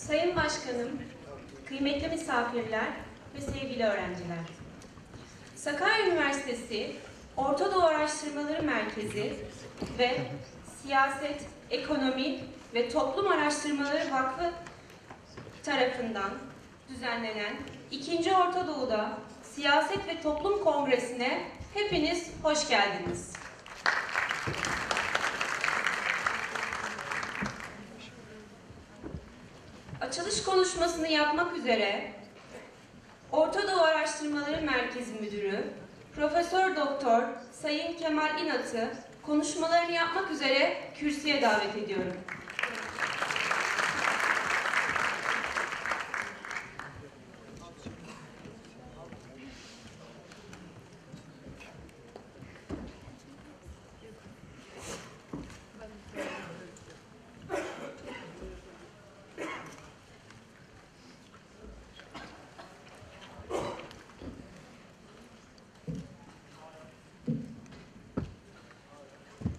Sayın Başkanım, kıymetli misafirler ve sevgili öğrenciler. Sakarya Üniversitesi Ortadoğu Araştırmaları Merkezi ve Siyaset, Ekonomi ve Toplum Araştırmaları Vakfı tarafından düzenlenen 2. Ortadoğu'da Siyaset ve Toplum Kongresi'ne hepiniz hoş geldiniz. Açılış konuşmasını yapmak üzere Ortadoğu Araştırmaları Merkezi Müdürü Profesör Doktor Sayın Kemal İnat'ı konuşmalarını yapmak üzere kürsüye davet ediyorum.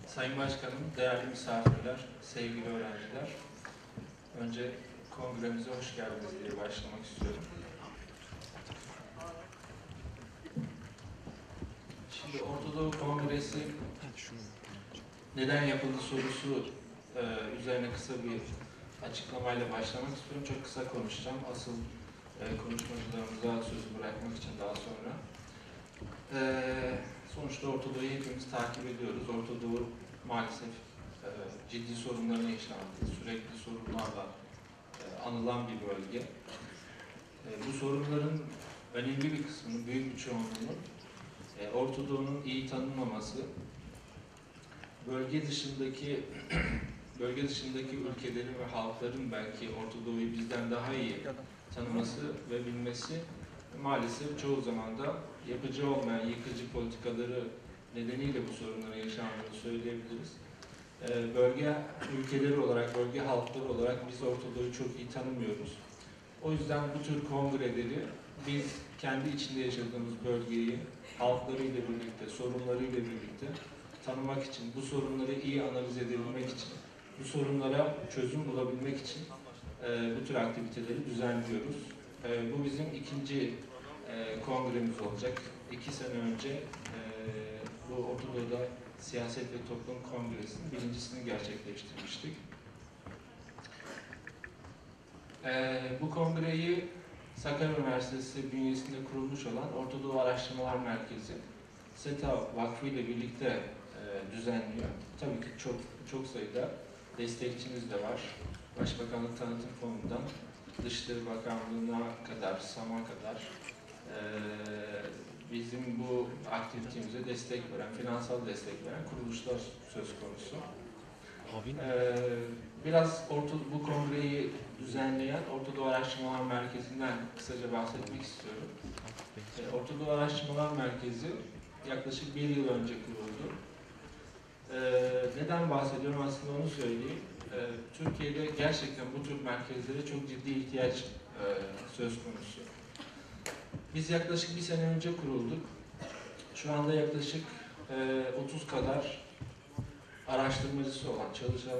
Sayın Başkanım, değerli misafirler, sevgili öğrenciler, önce kongremize hoş geldiniz diye başlamak istiyorum. Şimdi Ortadoğu Kongresi neden yapıldı sorusu üzerine kısa bir açıklamayla başlamak istiyorum. Çok kısa konuşacağım. Asıl konuşmacılarımıza sözü bırakmak için daha sonra. Sonuçta Ortadoğu'yu hepimiz takip ediyoruz. Ortadoğu maalesef ciddi sorunlarını yaşandı. Sürekli sorunlarla anılan bir bölge. Bu sorunların önemli bir kısmını, büyük bir çoğunluğunu Ortadoğu'nun iyi tanınmaması, bölge dışındaki ülkelerin ve halkların belki Ortadoğu'yu bizden daha iyi tanıması ve bilmesi maalesef çoğu zaman da yapıcı olmayan, yıkıcı politikaları nedeniyle bu sorunların yaşandığını söyleyebiliriz. Bölge ülkeleri olarak, bölge halkları olarak biz Ortadoğu'yu çok iyi tanımıyoruz. O yüzden bu tür kongreleri biz kendi içinde yaşadığımız bölgeyi halklarıyla birlikte, sorunlarıyla birlikte tanımak için, bu sorunları iyi analiz edebilmek için, bu sorunlara çözüm bulabilmek için bu tür aktiviteleri düzenliyoruz. Bu bizim ikinci kongremiz olacak. 2 sene önce bu Ortadoğu'da Siyaset ve Toplum Kongresi'nin birincisini gerçekleştirmiştik. Bu kongreyi Sakarya Üniversitesi bünyesinde kurulmuş olan Ortadoğu Araştırmalar Merkezi SETA Vakfı ile birlikte düzenliyor. Tabii ki çok sayıda destekçimiz de var. Başbakanlık Tanıtım Fonu'ndan Dışişleri Bakanlığı'na kadar, SAM'a kadar bizim bu aktivitemize destek veren, finansal destek veren kuruluşlar söz konusu. Biraz bu kongreyi düzenleyen Ortadoğu Araştırmalar Merkezi'nden kısaca bahsetmek istiyorum. Ortadoğu Araştırmalar Merkezi yaklaşık 1 yıl önce kuruldu. Neden bahsediyorum aslında onu söyleyeyim. Türkiye'de gerçekten bu tür merkezlere çok ciddi ihtiyaç söz konusu. Biz yaklaşık 1 sene önce kurulduk. Şu anda yaklaşık 30 kadar araştırmacısı olan,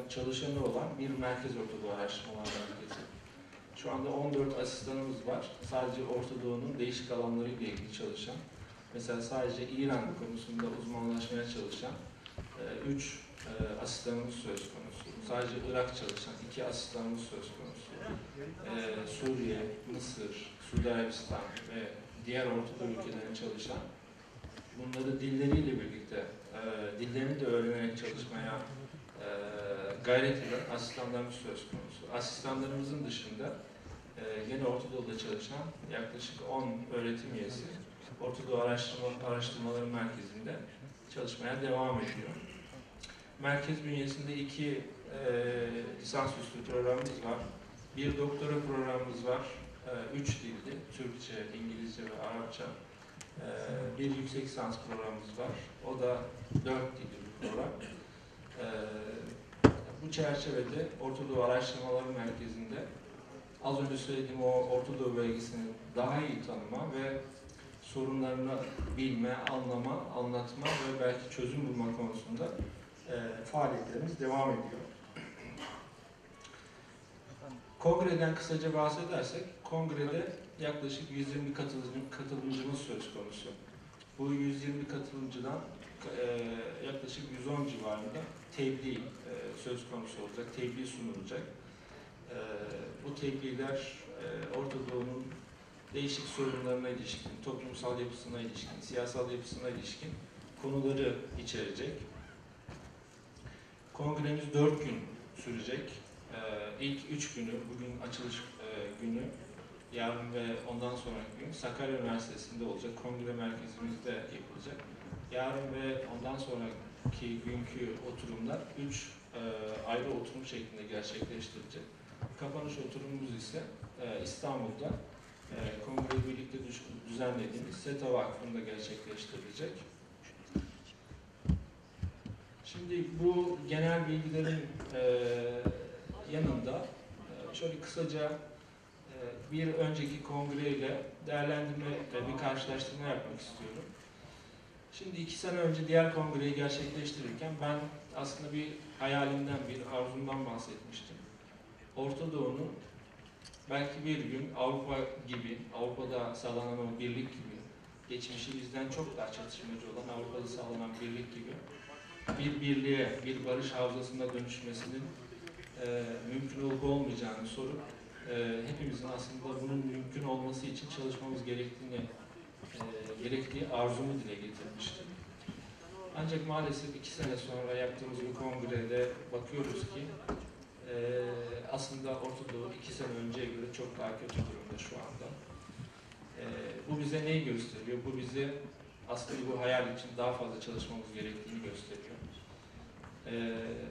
çalışanı olan bir merkez Ortadoğu Araştırmalar Merkezi. Şu anda 14 asistanımız var. Sadece Ortadoğu'nun değişik alanlarıyla ilgili çalışan, mesela sadece İran konusunda uzmanlaşmaya çalışan 3 asistanımız söz konusu. Sadece Irak çalışan 2 asistanımız söz konusu. Suriye, Mısır, Suudi Arabistan ve diğer Ortadoğu ülkelerinde çalışan, bunları dilleriyle birlikte, dillerini de öğrenerek çalışmaya gayret eden asistanlarımız söz konusu. Asistanlarımızın dışında yine Ortadoğu'da çalışan yaklaşık 10 öğretim üyesi Ortadoğu Araştırmaları Merkezi'nde çalışmaya devam ediyor. Merkez bünyesinde 2 lisansüstü programımız var. Bir doktora programımız var. 3 dilli, Türkçe, İngilizce ve Arapça. Bir yüksek lisans programımız var. O da 4 dilli bir program. Bu çerçevede Ortadoğu Araştırmaları Merkezi'nde az önce söylediğim o Ortadoğu bölgesini daha iyi tanıma ve sorunlarını bilme, anlama, anlatma ve belki çözüm bulma konusunda faaliyetlerimiz devam ediyor. Kongreden kısaca bahsedersek, kongrede yaklaşık 120 katılımcımız söz konusu. Bu 120 katılımcıdan yaklaşık 110 civarında tebliğ söz konusu olacak, tebliğ sunulacak. Bu tebliğler Ortadoğu'nun değişik sorunlarına ilişkin, toplumsal yapısına ilişkin, siyasal yapısına ilişkin konuları içerecek. Kongremiz 4 gün sürecek. İlk 3 günü, bugün açılış günü, yarın ve ondan sonraki gün Sakarya Üniversitesi'nde olacak, kongre merkezimizde yapılacak. Yarın ve ondan sonraki günkü oturumlar 3 ayrı oturum şeklinde gerçekleştirilecek. Kapanış oturumumuz ise İstanbul'da kongreyi birlikte düzenlediğimiz SETA Vakfı'nda gerçekleştirilecek. Şimdi bu genel bilgilerin yanında şöyle kısaca bir önceki kongreyle değerlendirme ve bir karşılaştırma yapmak istiyorum. Şimdi 2 sene önce diğer kongreyi gerçekleştirirken ben aslında bir hayalimden, bir arzumdan bahsetmiştim. Ortadoğu'nun belki bir gün Avrupa gibi, Avrupa'da sağlanan o birlik gibi, geçmişi bizden çok daha çatışmacı olan Avrupa'da sağlanan birlik gibi bir birliğe, bir barış havzasına dönüşmesinin mümkün olup olmayacağını sorup hepimizin aslında bunun mümkün olması için çalışmamız gerektiği arzumu dile getirmiştim. Ancak maalesef 2 sene sonra yaptığımız bir kongrede bakıyoruz ki aslında Ortadoğu 2 sene önceye göre çok daha kötü durumda şu anda. Bu bize neyi gösteriyor? Bu bize aslında bu hayal için daha fazla çalışmamız gerektiğini gösteriyor.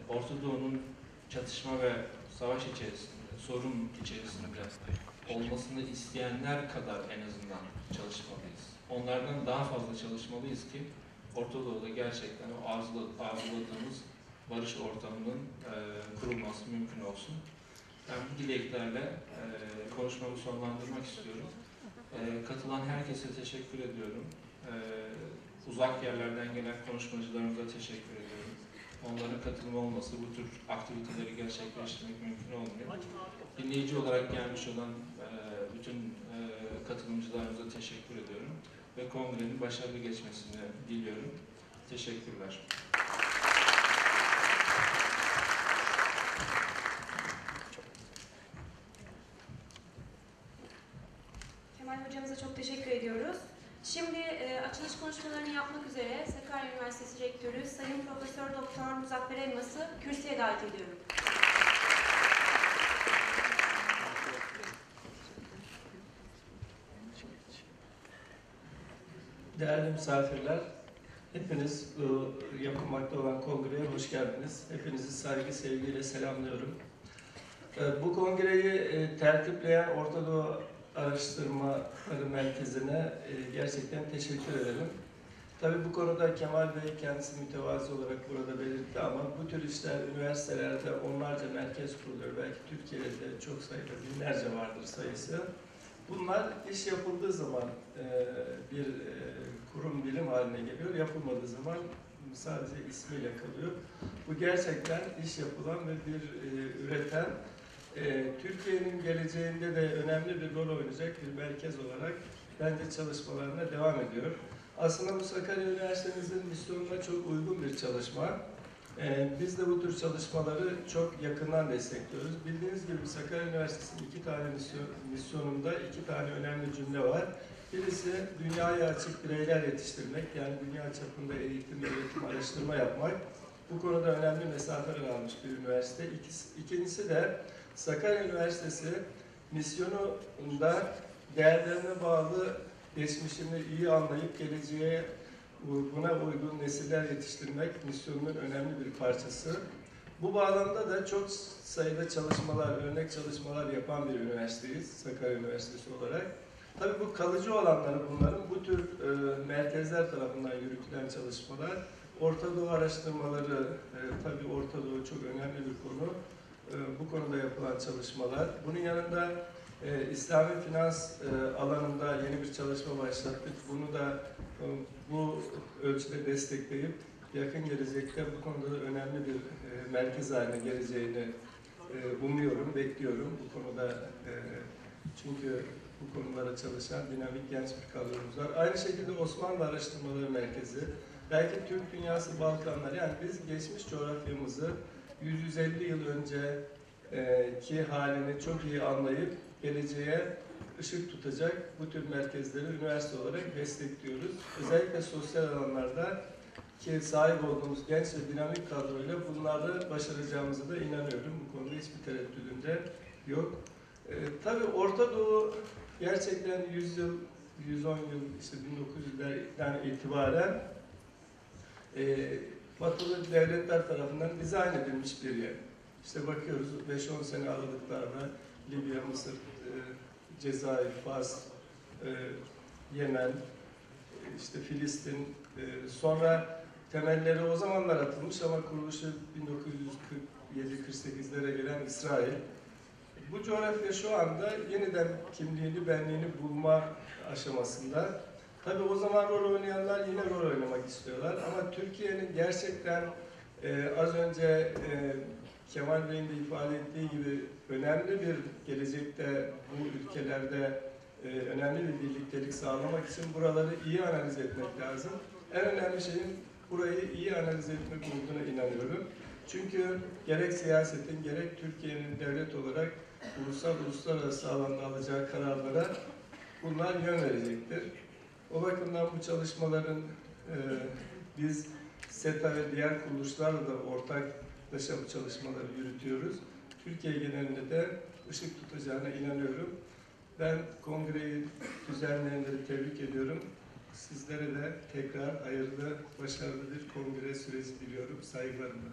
Ortadoğu'nun çatışma ve savaş içerisinde, sorun içerisinde olmasını isteyenler kadar en azından çalışmalıyız. Onlardan daha fazla çalışmalıyız ki Ortadoğu'da gerçekten o arzuladığımız barış ortamının kurulması mümkün olsun. Ben bu dileklerle konuşmamı sonlandırmak istiyorum. Katılan herkese teşekkür ediyorum. Uzak yerlerden gelen konuşmacılarımıza teşekkür ediyorum. Onların katılımı olması bu tür aktiviteleri gerçekleştirmek mümkün olmuyor. Dinleyici olarak gelmiş olan bütün katılımcılarımıza teşekkür ediyorum ve kongrenin başarılı geçmesini diliyorum. Teşekkürler. Kemal hocamıza çok teşekkür ediyoruz. Şimdi açılış konuşmalarını yapmak üzere Sakarya Üniversitesi Rektörü Sayın Profesör Doktor Muzaffer Elmas'ı kürsüye davet ediyorum. Değerli misafirler, hepiniz yapılmakta olan kongreye hoş geldiniz. Hepinizi saygı, sevgiyle selamlıyorum. Bu kongreyi tertipleyen Ortadoğu Araştırmaları Merkezi'ne gerçekten teşekkür ederim. Tabii bu konuda Kemal Bey kendisi mütevazi olarak burada belirtti ama bu tür işler üniversitelerde onlarca merkez kuruluyor. Belki Türkiye'de de çok sayıda, binlerce vardır sayısı. Bunlar iş yapıldığı zaman bir kurum birim haline geliyor, yapılmadığı zaman sadece ismiyle kalıyor. Bu gerçekten iş yapılan ve bir üreten, Türkiye'nin geleceğinde de önemli bir rol oynayacak bir merkez olarak bence çalışmalarına devam ediyor. Aslında bu Sakarya Üniversitemizin misyonuna çok uygun bir çalışma. Biz de bu tür çalışmaları çok yakından destekliyoruz. Bildiğiniz gibi Sakarya Üniversitesi'nin 2 tane misyonunda 2 tane önemli cümle var. Birisi dünyaya açık bireyler yetiştirmek, yani dünya çapında eğitim, öğretim, araştırma yapmak. Bu konuda önemli mesafeler almış bir üniversite. İkincisi de Sakarya Üniversitesi misyonunda değerlerine bağlı geçmişini iyi anlayıp geleceğe buna uygun nesiller yetiştirmek misyonunun önemli bir parçası. Bu bağlamda da çok sayıda çalışmalar, örnek çalışmalar yapan bir üniversiteyiz, Sakarya Üniversitesi olarak. Tabii bu kalıcı olanları bunların, bu tür merkezler tarafından yürütülen çalışmalar, Ortadoğu araştırmaları, tabii Ortadoğu çok önemli bir konu. Bu konuda yapılan çalışmalar. Bunun yanında İslami finans alanında yeni bir çalışma başlattık. Bunu da bu ölçüde destekleyip yakın gelecekte bu konuda da önemli bir merkez haline geleceğini umuyorum, bekliyorum bu konuda. Çünkü bu konulara çalışan dinamik genç bir kadromuz var. Aynı şekilde Osmanlı Araştırmaları Merkezi, belki Türk Dünyası Balkanlar, yani biz geçmiş coğrafyamızı 100-150 yıl önceki halini çok iyi anlayıp geleceğe ışık tutacak bu tür merkezleri üniversite olarak destekliyoruz. Özellikle sosyal alanlarda ki sahip olduğumuz genç ve dinamik kadroyla bunları başaracağımıza da inanıyorum. Bu konuda hiçbir tereddüdüm de yok. Tabii Orta Doğu gerçekten 100 yıl, 110 yıl, işte 1900'lerden itibaren Batılı devletler tarafından dizayn edilmiş bir yer. İşte bakıyoruz 5-10 sene aralıklarla Libya, Mısır, Cezayir, Fas, Yemen, işte Filistin, sonra temelleri o zamanlar atılmış ama kuruluşu 1947-48'lere gelen İsrail. Bu coğrafya şu anda yeniden kimliğini, benliğini bulma aşamasında. Tabii o zaman rol oynayanlar yine rol oynamak istiyorlar ama Türkiye'nin gerçekten az önce Kemal Bey'in de ifade ettiği gibi önemli bir gelecekte bu ülkelerde önemli bir birliktelik sağlamak için buraları iyi analiz etmek lazım. En önemli şeyin burayı iyi analiz etmek olduğuna inanıyorum. Çünkü gerek siyasetin gerek Türkiye'nin devlet olarak ulusal uluslararası alanda alacağı kararlara bunlar yön verecektir. O bakımdan bu çalışmaların biz SETA ve diğer kuruluşlarla da ortaklaşa bu çalışmaları yürütüyoruz. Türkiye genelinde de ışık tutacağına inanıyorum. Ben kongreyi düzenleyenleri tebrik ediyorum. Sizlere de tekrar hayırlı, başarılı bir kongre süreci diliyorum. Saygılarımla.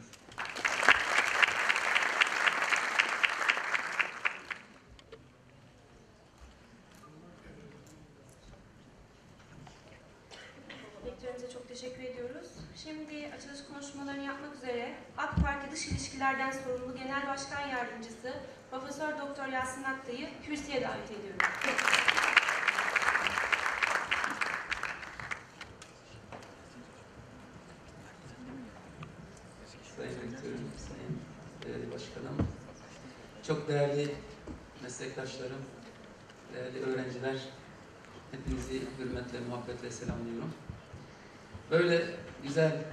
Rektörümüze çok teşekkür ediyoruz. Şimdi açılış konuşmalarını yapmak üzere AK Parti Dış İlişkilerden sorumlu Genel Başkan Yardımcısı Profesör Doktor Yasin Aktay'ı kürsüye davet ediyorum. Sayın Rektörüm, Sayın Başkanım, çok değerli meslektaşlarım, değerli öğrenciler, hepinizi hürmetle, muhabbetle selamlıyorum. Böyle güzel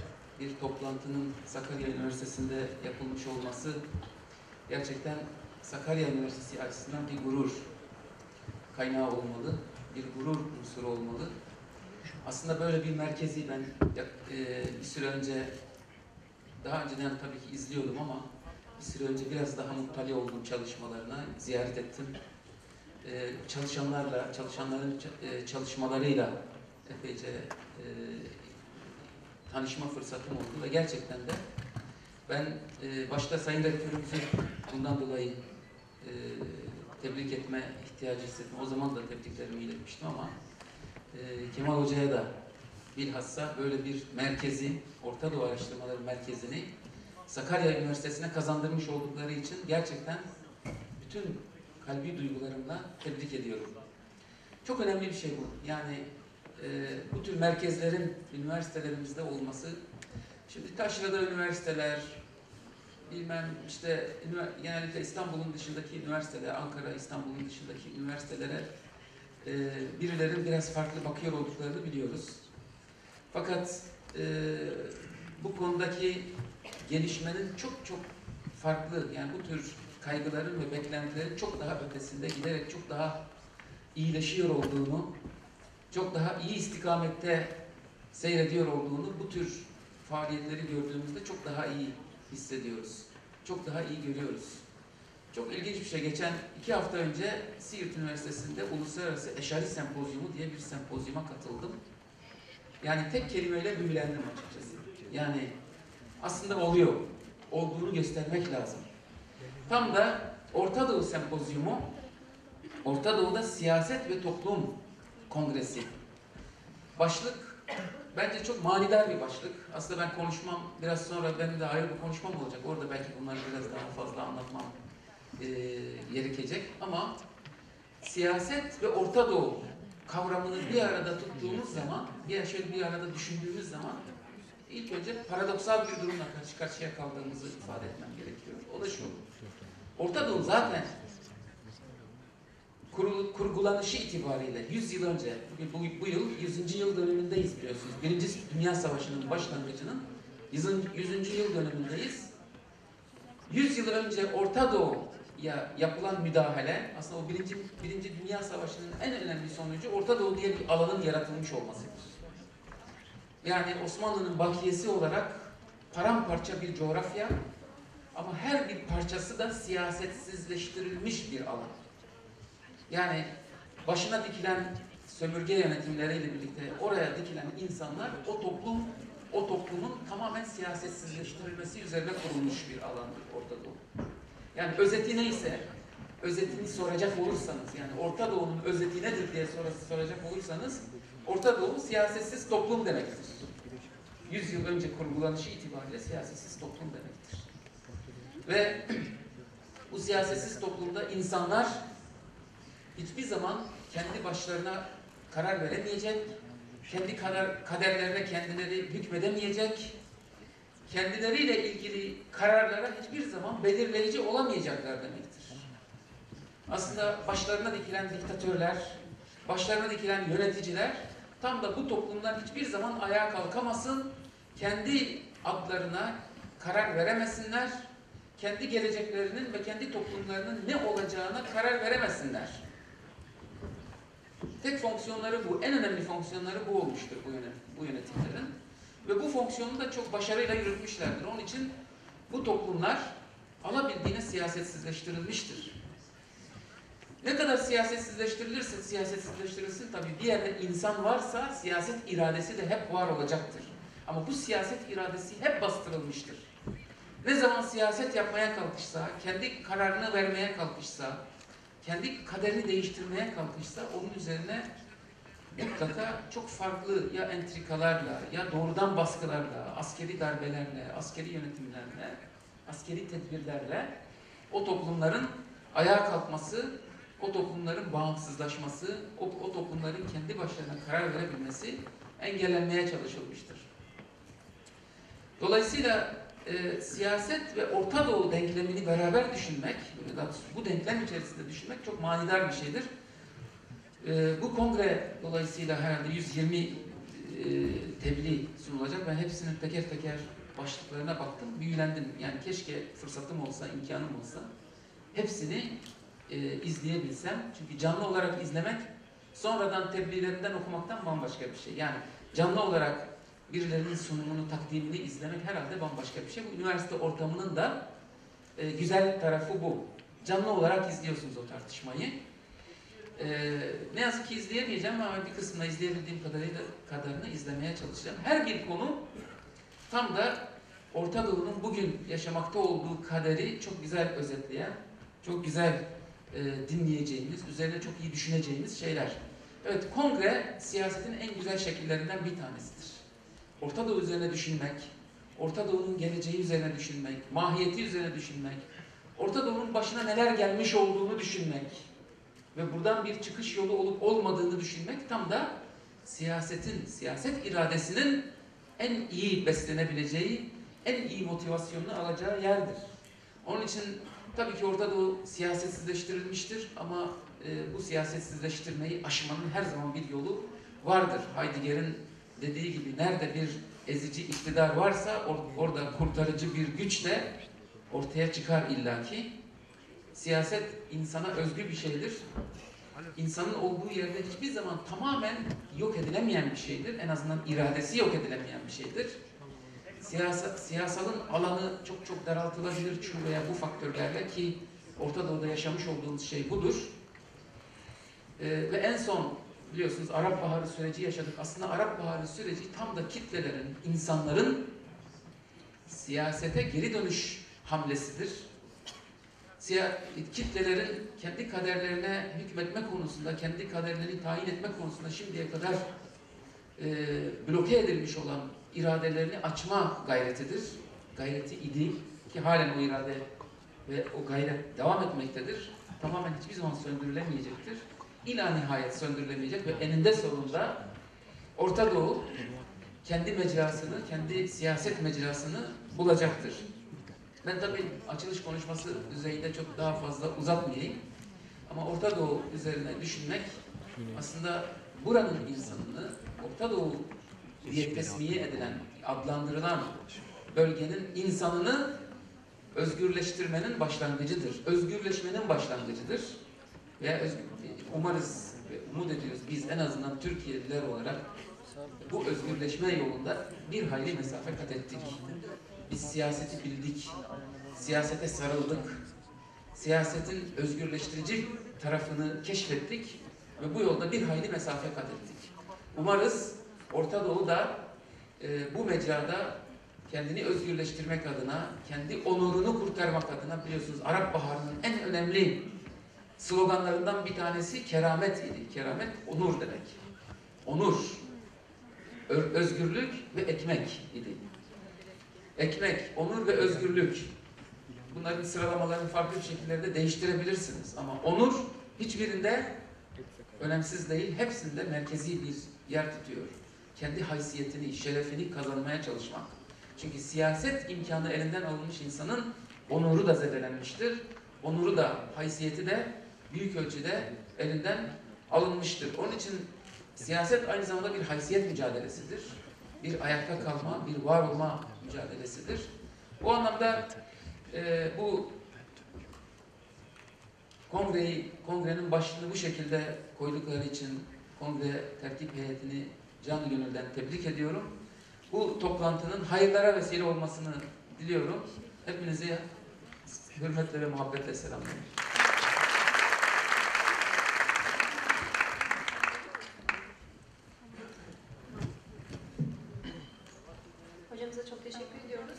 bir toplantının Sakarya Üniversitesi'nde yapılmış olması gerçekten Sakarya Üniversitesi açısından bir gurur kaynağı olmalı, bir gurur unsuru olmalı. Aslında böyle bir merkezi ben bir süre önce, daha önceden tabii ki izliyordum ama bir süre önce biraz daha muttali oldum çalışmalarına, ziyaret ettim. Çalışanların çalışmalarıyla epeyce tanışma fırsatım oldu ve gerçekten de ben başta Sayın Rektörümüzü bundan dolayı tebrik etme ihtiyacı hissettim. O zaman da tebriklerimi iletmiştim ama Kemal Hoca'ya da bilhassa böyle bir merkezi, Ortadoğu Araştırmaları Merkezi'ni Sakarya Üniversitesi'ne kazandırmış oldukları için gerçekten bütün kalbi duygularımla tebrik ediyorum. Çok önemli bir şey bu. Yani bu tür merkezlerin üniversitelerimizde olması. Şimdi taşrada üniversiteler, bilmem işte genellikle İstanbul'un dışındaki üniversiteler, Ankara, İstanbul'un dışındaki üniversitelere birilerin biraz farklı bakıyor olduklarını biliyoruz. Fakat bu konudaki gelişmenin çok çok farklı, yani bu tür kaygıların ve beklentilerin çok daha ötesinde giderek çok daha iyileşiyor olduğunu, çok daha iyi istikamette seyrediyor olduğunu bu tür faaliyetleri gördüğümüzde çok daha iyi hissediyoruz. Çok daha iyi görüyoruz. Çok ilginç bir şey. Geçen 2 hafta önce Siirt Üniversitesi'nde Uluslararası Eşari Sempozyumu diye bir sempozyuma katıldım. Yani tek kelimeyle büyülendim açıkçası. Yani aslında oluyor. Olduğunu göstermek lazım. Tam da Ortadoğu Sempozyumu, Ortadoğu'da Siyaset ve Toplum Kongresi. Başlık bence çok manidar bir başlık. Aslında ben konuşmam, biraz sonra benim de ayrı bir konuşmam olacak. Orada belki bunları biraz daha fazla anlatmam gerekecek. Ama siyaset ve Ortadoğu kavramını bir arada tuttuğumuz zaman, şöyle bir arada düşündüğümüz zaman ilk önce paradoksal bir durumla karşı karşıya kaldığımızı ifade etmem gerekiyor. O da şu. Ortadoğu zaten kurgulanışı itibariyle 100 yıl önce, bu yıl 100. yıl dönümündeyiz biliyorsunuz. Birinci Dünya Savaşı'nın başlangıcının 100. yıl dönümündeyiz. 100 yıl önce Ortadoğu'ya yapılan müdahale, aslında o birinci Dünya Savaşı'nın en önemli sonucu Ortadoğu diye bir alanın yaratılmış olmasıdır. Yani Osmanlı'nın bakiyesi olarak paramparça bir coğrafya ama her bir parçası da siyasetsizleştirilmiş bir alan. Yani başına dikilen sömürge yönetimleriyle birlikte oraya dikilen insanlar o toplumun tamamen siyasetsizleştirilmesi üzerine kurulmuş bir alandır Ortadoğu. Yani özeti neyse, özetini soracak olursanız, yani Ortadoğu'nun özeti nedir diye soracak olursanız, Ortadoğu siyasetsiz toplum demektir. 100 yıl önce kurgulanışı itibariyle siyasetsiz toplum demektir. Ve bu siyasetsiz toplumda insanlar hiçbir zaman kendi başlarına karar veremeyecek, kendi kaderlerine kendileri hükmedemeyecek, kendileriyle ilgili kararlara hiçbir zaman belirleyici olamayacaklar demektir. Aslında başlarına dikilen diktatörler, başlarına dikilen yöneticiler tam da bu toplumdan hiçbir zaman ayağa kalkamasın, kendi adlarına karar veremesinler, kendi geleceklerinin ve kendi toplumlarının ne olacağına karar veremesinler. Tek fonksiyonları bu, en önemli fonksiyonları bu olmuştur bu yönetimlerin. Ve bu fonksiyonu da çok başarıyla yürütmüşlerdir. Onun için bu toplumlar alabildiğine siyasetsizleştirilmiştir. Ne kadar siyasetsizleştirilsin tabii bir yerde insan varsa siyaset iradesi de hep var olacaktır. Ama bu siyaset iradesi hep bastırılmıştır. Ne zaman siyaset yapmaya kalkışsa, kendi kararını vermeye kalkışsa, kendi kaderini değiştirmeye kalkışsa onun üzerine mutlaka çok farklı ya entrikalarla, ya doğrudan baskılarla, askeri darbelerle, askeri yönetimlerle, askeri tedbirlerle o toplumların ayağa kalkması, o toplumların bağımsızlaşması, o toplumların kendi başlarına karar verebilmesi engellenmeye çalışılmıştır. Dolayısıyla siyaset ve Ortadoğu denklemini beraber düşünmek, bu denklem içerisinde düşünmek çok manidar bir şeydir. Bu kongre dolayısıyla herhalde 120 tebliğ sunulacak. Ben hepsinin teker teker başlıklarına baktım, büyülendim. Yani keşke fırsatım olsa, imkanım olsa hepsini izleyebilsem. Çünkü canlı olarak izlemek sonradan tebliğlerinden okumaktan bambaşka bir şey. Yani canlı olarak birilerinin sunumunu, takdimini izlemek herhalde bambaşka bir şey. Bu üniversite ortamının da güzel tarafı bu. Canlı olarak izliyorsunuz o tartışmayı. Ne yazık ki izleyemeyeceğim ama bir kısmını izleyebildiğim kadarını izlemeye çalışacağım. Her bir konu tam da Ortadoğu'nun bugün yaşamakta olduğu kaderi çok güzel özetleyen, çok güzel dinleyeceğimiz, üzerine çok iyi düşüneceğimiz şeyler. Evet, kongre siyasetin en güzel şekillerinden bir tanesidir. Ortadoğu üzerine düşünmek, Ortadoğu'nun geleceği üzerine düşünmek, mahiyeti üzerine düşünmek, Ortadoğu'nun başına neler gelmiş olduğunu düşünmek ve buradan bir çıkış yolu olup olmadığını düşünmek tam da siyaset iradesinin en iyi beslenebileceği, en iyi motivasyonunu alacağı yerdir. Onun için tabii ki Ortadoğu siyasetsizleştirilmiştir ama bu siyasetsizleştirmeyi aşmanın her zaman bir yolu vardır. Heidegger'in dediği gibi nerede bir ezici iktidar varsa orada kurtarıcı bir güç de ortaya çıkar illaki. Siyaset insana özgü bir şeydir. İnsanın olduğu yerde hiçbir zaman tamamen yok edilemeyen bir şeydir. En azından iradesi yok edilemeyen bir şeydir. Siyasalın alanı çok çok daraltılabilir şu veya bu faktörlerle ki Ortadoğu'da yaşamış olduğumuz şey budur. Ve en son biliyorsunuz Arap Baharı süreci yaşadık. Aslında Arap Baharı süreci tam da kitlelerin, insanların siyasete geri dönüş hamlesidir. Kitlelerin kendi kaderlerine hükmetme konusunda, kendi kaderlerini tayin etme konusunda şimdiye kadar bloke edilmiş olan iradelerini açma gayretidir. Gayreti idi ki halen o irade ve o gayret devam etmektedir. Tamamen hiçbir zaman söndürülemeyecektir. İla nihayet söndürülemeyecek ve eninde sonunda Ortadoğu kendi mecrasını, kendi siyaset mecrasını bulacaktır. Ben tabii açılış konuşması düzeyinde çok daha fazla uzatmayayım. Ama Orta Doğu üzerine düşünmek aslında buranın insanını Orta Doğu diye tesmiye edilen, adlandırılan bölgenin insanını özgürleştirmenin başlangıcıdır. Özgürleşmenin başlangıcıdır. Ve umarız ve umut ediyoruz biz en azından Türkiye'liler olarak bu özgürleşme yolunda bir hayli mesafe kat ettik. Biz siyaseti bildik, siyasete sarıldık, siyasetin özgürleştirici tarafını keşfettik ve bu yolda bir hayli mesafe kat ettik. Umarız Orta Doğu da bu mecrada kendini özgürleştirmek adına, kendi onurunu kurtarmak adına, biliyorsunuz Arap Baharı'nın en önemli sloganlarından bir tanesi keramet idi. Keramet onur demek. Onur, özgürlük ve ekmek idi. Ekmek, onur ve özgürlük. Bunların sıralamalarını farklı bir şekillerde değiştirebilirsiniz. Ama onur hiçbirinde önemsiz değil, hepsinde merkezi bir yer tutuyor. Kendi haysiyetini, şerefini kazanmaya çalışmak. Çünkü siyaset imkanı elinden alınmış insanın onuru da zedelenmiştir. Onuru da, haysiyeti de büyük ölçüde elinden alınmıştır. Onun için siyaset aynı zamanda bir haysiyet mücadelesidir. Bir ayakta kalma, bir var olma mücadelesidir. Bu anlamda bu kongrenin başlığını bu şekilde koydukları için kongre tertip heyetini canı gönülden tebrik ediyorum. Bu toplantının hayırlara vesile olmasını diliyorum. Hepinizi hürmetle ve muhabbetle selamlıyorum. Hocamıza çok teşekkür ediyoruz.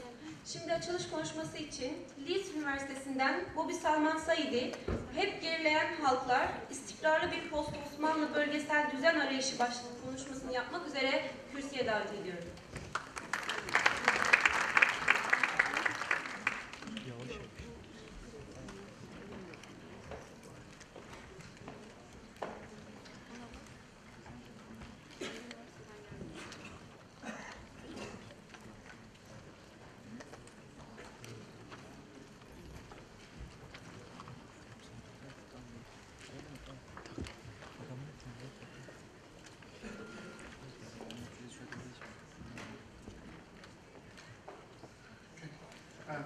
Şimdi açılış konuşması için Leeds Üniversitesi'nden Bobby Salman Sayyid'i hep gerileyen halklar, istikrarlı bir post-Osmanlı bölgesel düzen arayışı başlıklı konuşmasını yapmak üzere kürsüye davet ediyorum.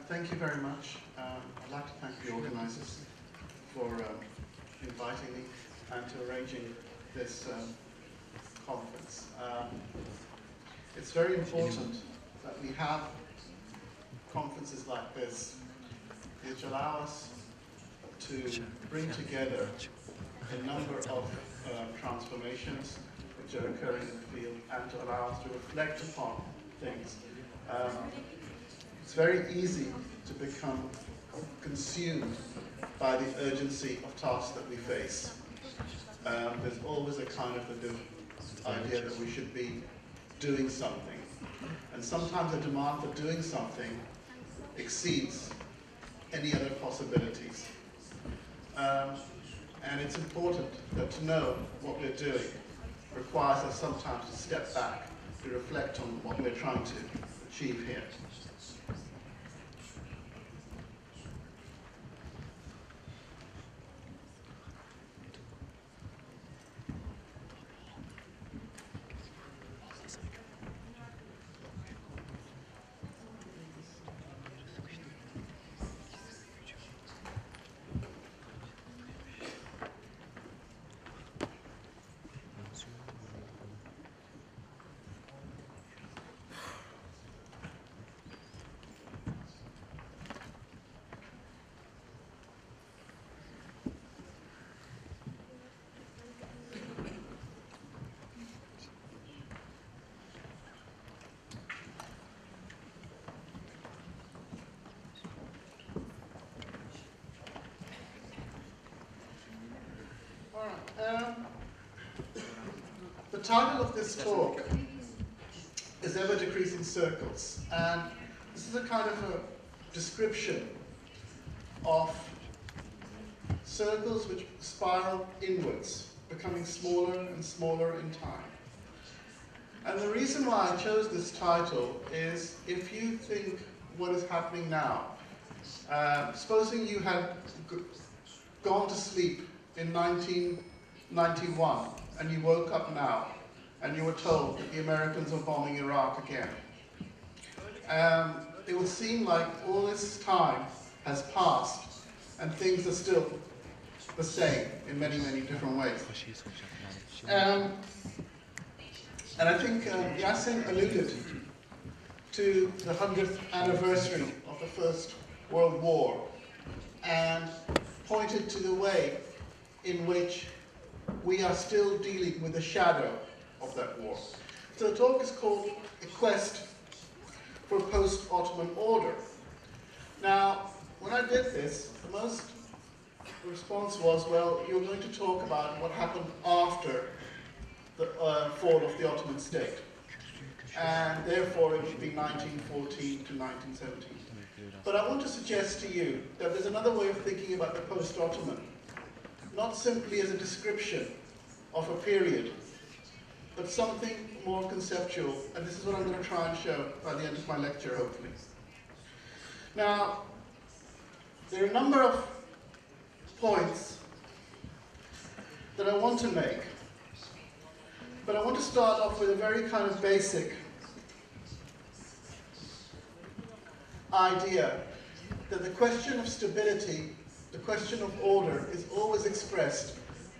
Thank you very much. I'd like to thank the organisers for inviting me and to arranging this conference. It's very important that we have conferences like this which allow us to bring together a number of transformations which are occurring in the field and to allow us to reflect upon things. It's very easy to become consumed by the urgency of tasks that we face. There's always a kind of idea that we should be doing something. And sometimes the demand for doing something exceeds any other possibilities. And it's important that to know what we're doing requires us sometimes to step back, to reflect on what we're trying to achieve here. The title of this talk is Ever Decreasing Circles, and this is a kind of a description of circles which spiral inwards, becoming smaller and smaller in time. And the reason why I chose this title is if you think what is happening now Supposing you had gone to sleep in 1991 and you woke up now and you were told that the Americans are bombing Iraq again. It would seem like all this time has passed and things are still the same in many, many different ways. And I think Yasin alluded to the 100th anniversary of the First World War and pointed to the way in which we are still dealing with the shadow of that war. So the talk is called A Quest for Post-Ottoman Order. Now, when I did this, the response was, well, you're going to talk about what happened after the fall of the Ottoman state. And therefore it would be 1914 to 1917. But I want to suggest to you that there's another way of thinking about the post-Ottoman, not simply as a description of a period, but something more conceptual, and this is what I'm going to try and show by the end of my lecture, hopefully. Now, there are a number of points that I want to make, but I want to start off with a very kind of basic idea that the question of stability, the question of order, is always expressed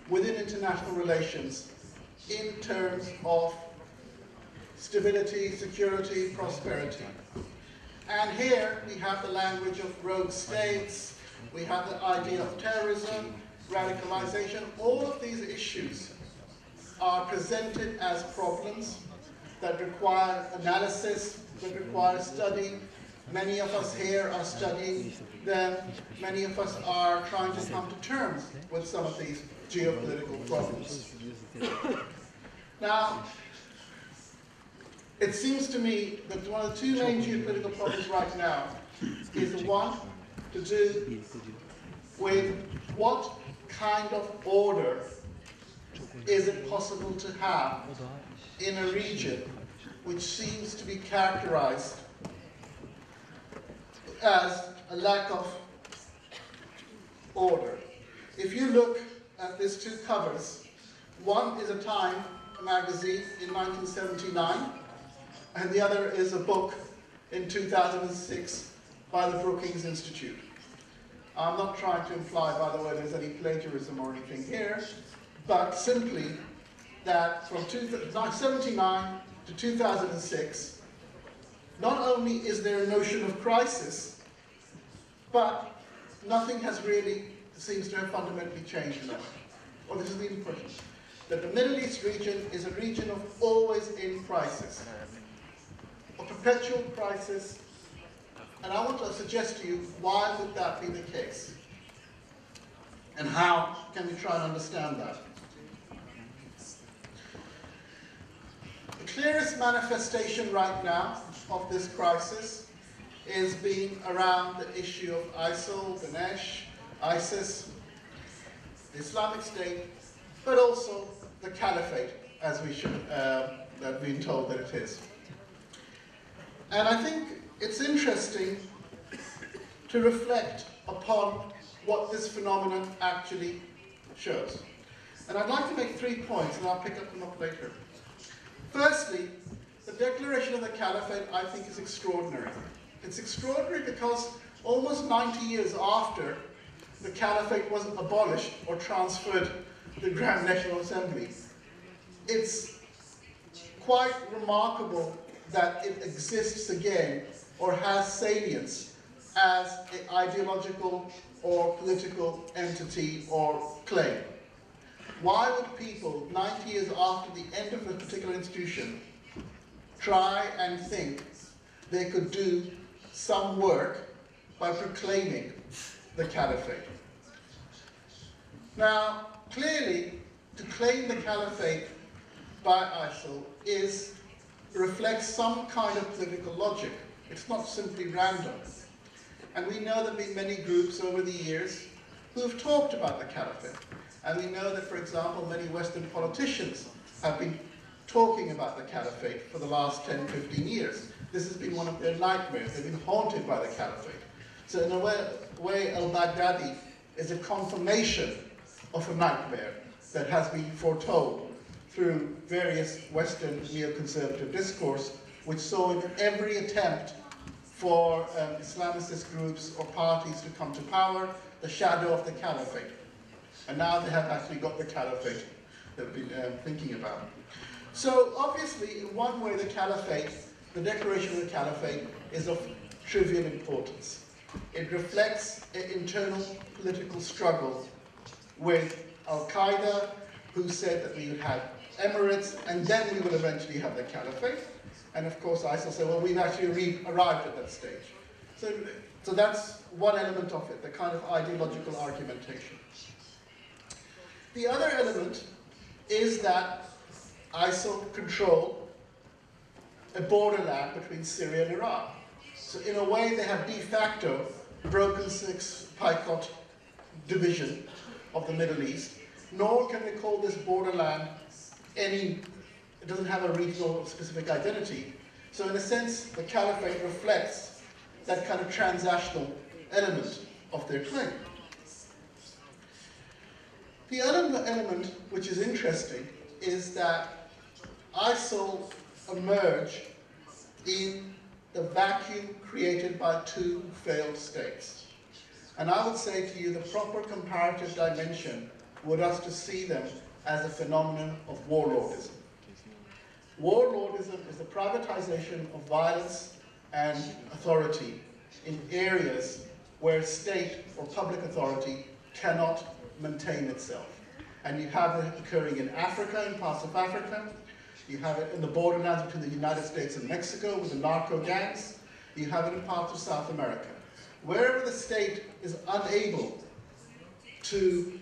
within international relations in terms of stability, security, prosperity. And here we have the language of rogue states, we have the idea of terrorism, radicalization. All of these issues are presented as problems that require analysis, that require study. Many of us here are studying them. Many of us are trying to come to terms with some of these geopolitical problems. Now, it seems to me that one of the two main geopolitical problems right now is the one to do with what kind of order is it possible to have in a region which seems to be characterized as a lack of order. If you look at these two covers, one is a Time magazine in 1979, and the other is a book in 2006 by the Brookings Institute. I'm not trying to imply, by the way, there's any plagiarism or anything here, but simply that from 1979 to 2006, not only is there a notion of crisis, but nothing has really seems to have fundamentally changed in that way. Or this is the impression that the Middle East region is a region of always in crisis, a perpetual crisis, and I want to suggest to you why would that be the case, and how can we try and understand that. The clearest manifestation right now of this crisis is being around the issue of ISIL, Daesh, ISIS, the Islamic State, but also the Caliphate, as we should have been told that it is. And I think it's interesting to reflect upon what this phenomenon actually shows. And I'd like to make 3 points, and I'll pick them up later. Firstly, the declaration of the Caliphate, I think, is extraordinary. It's extraordinary because almost 90 years after the Caliphate was abolished or transferred to the Grand National Assembly, it's quite remarkable that it exists again or has salience as an ideological or political entity or claim. Why would people, 90 years after the end of a particular institution, try and think they could do some work by proclaiming the Caliphate? Now, clearly, to claim the Caliphate by ISIL reflects some kind of political logic. It's not simply random. And we know there have been many groups over the years who have talked about the Caliphate. And we know that, for example, many Western politicians have been talking about the Caliphate for the last 10, 15 years. This has been one of their nightmares. They've been haunted by the Caliphate. So in a way, al-Baghdadi is a confirmation of a nightmare that has been foretold through various Western neoconservative discourse, which saw in every attempt for Islamicist groups or parties to come to power the shadow of the caliphate. And now they have actually got the caliphate that we've been thinking about. So obviously, in one way, the caliphate, the declaration of the caliphate, is of trivial importance. It reflects an internal political struggle with Al-Qaeda, who said that we would have emirates, and then we will eventually have the caliphate. And of course, ISIL said, well, we've actually arrived at that stage. So that's one element of it, the kind of ideological argumentation. The other element is that ISIL control a borderland between Syria and Iraq. So in a way, they have de facto broken six-picot division of the Middle East, nor can they call this borderland it doesn't have a regional or specific identity. So in a sense, the caliphate reflects that kind of transactional element of their claim. The other element which is interesting is that ISIL emerged in the vacuum created by two failed states. And I would say to you, the proper comparative dimension would us to see them as a phenomenon of warlordism. Warlordism is the privatization of violence and authority in areas where state or public authority cannot maintain itself. And you have it occurring in Africa, in parts of Africa. You have it in the borderlands between the United States and Mexico with the narco gangs. You have it in parts of South America. Wherever the state is unable to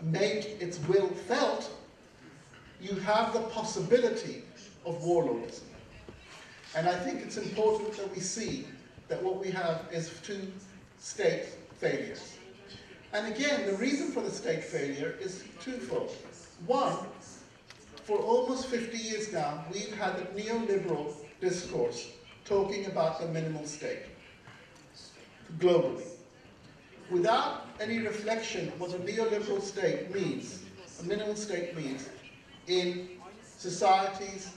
make its will felt, you have the possibility of warlordism. And I think it's important that we see that what we have is two state failures. And again, the reason for the state failure is twofold. One, for almost 50 years now, we've had the neoliberal discourse talking about the minimal state globally, without any reflection of what a neoliberal state means, a minimal state means, in societies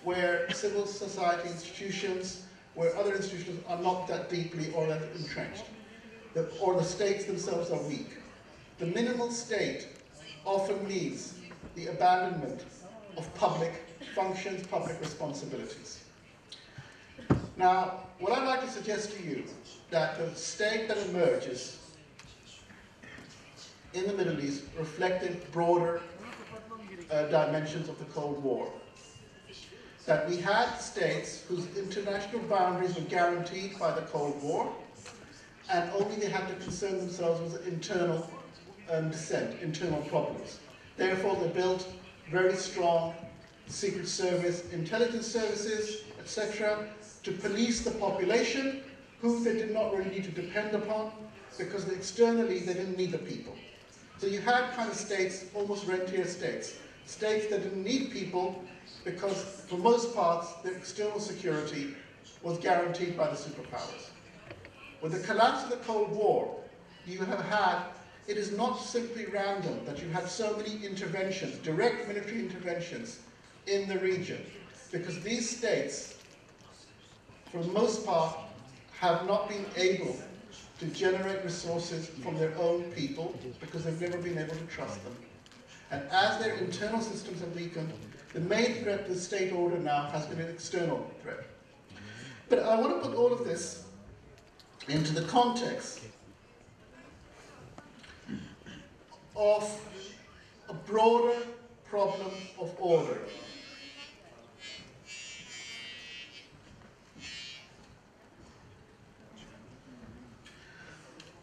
where civil society institutions, where other institutions are not that deeply or that entrenched, or the states themselves are weak. The minimal state often means the abandonment of public functions, public responsibilities. Now, what I'd like to suggest to you, that the state that emerges in the Middle East reflected broader dimensions of the Cold War. That we had states whose international boundaries were guaranteed by the Cold War, and only they had to concern themselves with internal dissent, internal problems. Therefore, they built very strong secret service, intelligence services, etc., to police the population, who they did not really need to depend upon, because externally they didn't need the people. So you had kind of states, almost rentier states, states that didn't need people, because for most parts, their external security was guaranteed by the superpowers. With the collapse of the Cold War, you have had, it is not simply random that you have so many interventions, direct military interventions in the region, because these states, for the most part, have not been able to generate resources from their own people, because they've never been able to trust them. And as their internal systems have weakened, the main threat to the state order now has been an external threat. But I want to put all of this into the context of a broader problem of order.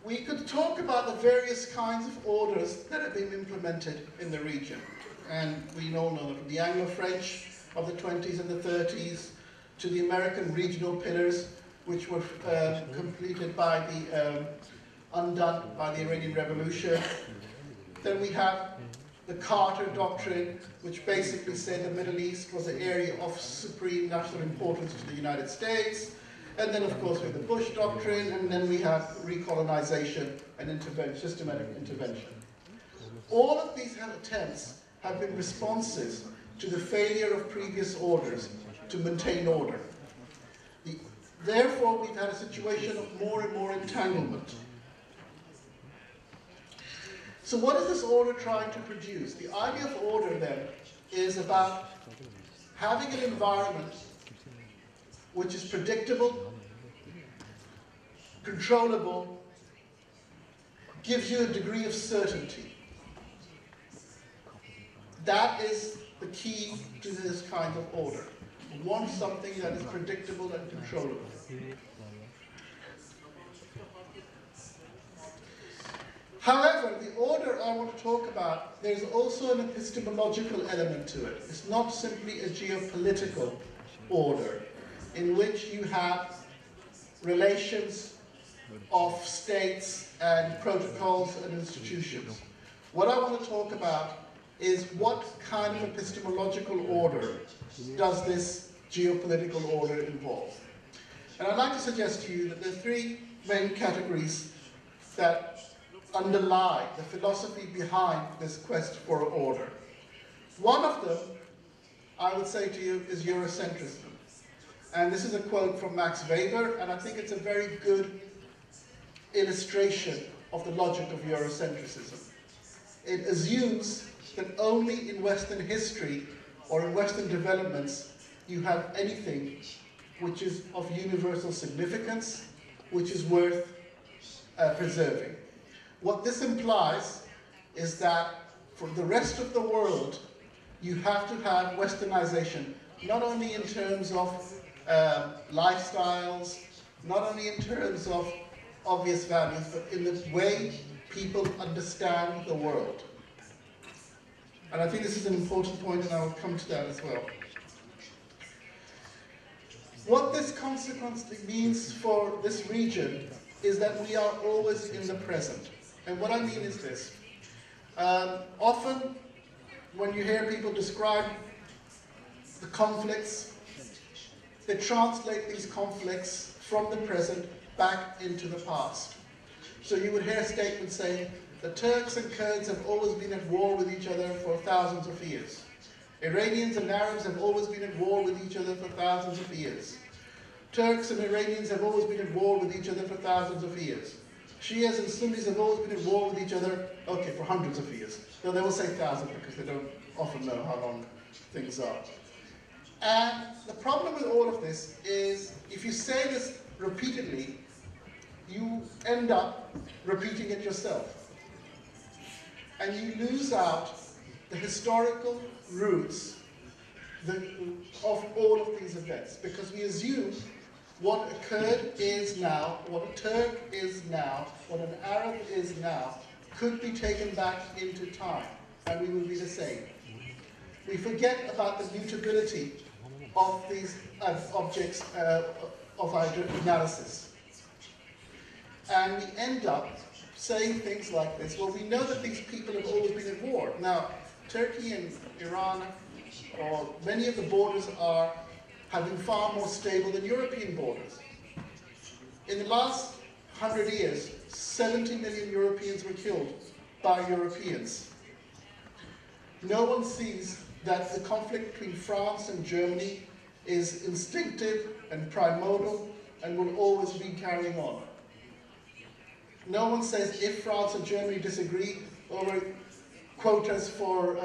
We could talk about the various kinds of orders that have been implemented in the region. And we all know that from the Anglo-French of the 20s and the 30s to the American regional pillars, which were completed by the, undone by the Iranian Revolution. Then we have the Carter Doctrine, which basically said the Middle East was an area of supreme national importance to the United States. And then, of course, we have the Bush Doctrine, and then we have recolonization and systematic intervention. All of these attempts have been responses to the failure of previous orders to maintain order. Therefore, we've had a situation of more and more entanglement. So what is this order trying to produce? The idea of order, then, is about having an environment which is predictable, controllable, gives you a degree of certainty. That is the key to this kind of order. You want something that is predictable and controllable. However, the order I want to talk about, there's also an epistemological element to it. It's not simply a geopolitical order in which you have relations of states and protocols and institutions. What I want to talk about is what kind of epistemological order does this geopolitical order involve? And I'd like to suggest to you that there are three main categories that underlie the philosophy behind this quest for order. One of them, I would say to you, is Eurocentrism. And this is a quote from Max Weber, and I think it's a very good illustration of the logic of Eurocentrism. It assumes that only in Western history or in Western developments you have anything which is of universal significance, which is worth preserving. What this implies is that for the rest of the world, you have to have Westernization, not only in terms of lifestyles, not only in terms of obvious values, but in the way people understand the world. And I think this is an important point, and I will come to that as well. What this consequently means for this region is that we are always in the present. And what I mean is this. Often, when you hear people describe the conflicts, they translate these conflicts from the present back into the past. So you would hear statements saying, the Turks and Kurds have always been at war with each other for thousands of years. Iranians and Arabs have always been at war with each other for thousands of years. Turks and Iranians have always been at war with each other for thousands of years. Shias and Sunnis have always been at war with each other, okay, for hundreds of years. Though they will say thousands because they don't often know how long things are. And the problem with all of this is, if you say this repeatedly, you end up repeating it yourself. And you lose out the historical roots of all of these events, because we assume what a Kurd is now, what a Turk is now, what an Arab is now, could be taken back into time, and we will be the same. We forget about the mutability of these objects of our analysis. And we end up saying things like this. Well, we know that these people have always been at war. Now, Turkey and Iran, or many of the borders have been far more stable than European borders. In the last 100 years, 70 million Europeans were killed by Europeans. No one sees that the conflict between France and Germany is instinctive and primordial and will always be carrying on. No one says if France and Germany disagree over quotas for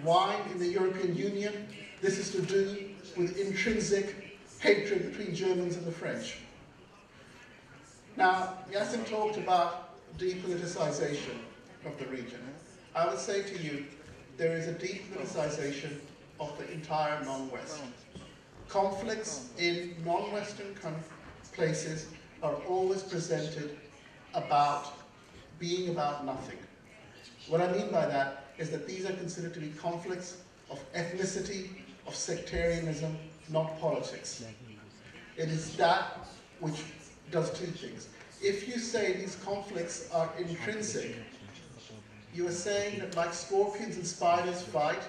wine in the European Union, this is to do with intrinsic hatred between Germans and the French. Now, Yassin talked about depoliticization of the region. I would say to you, there is a depoliticization of the entire non-West. Conflicts in non-Western places are always presented about being about nothing. What I mean by that is that these are considered to be conflicts of ethnicity, of sectarianism, not politics. It is that which does two things. If you say these conflicts are intrinsic, you are saying that like scorpions and spiders fight,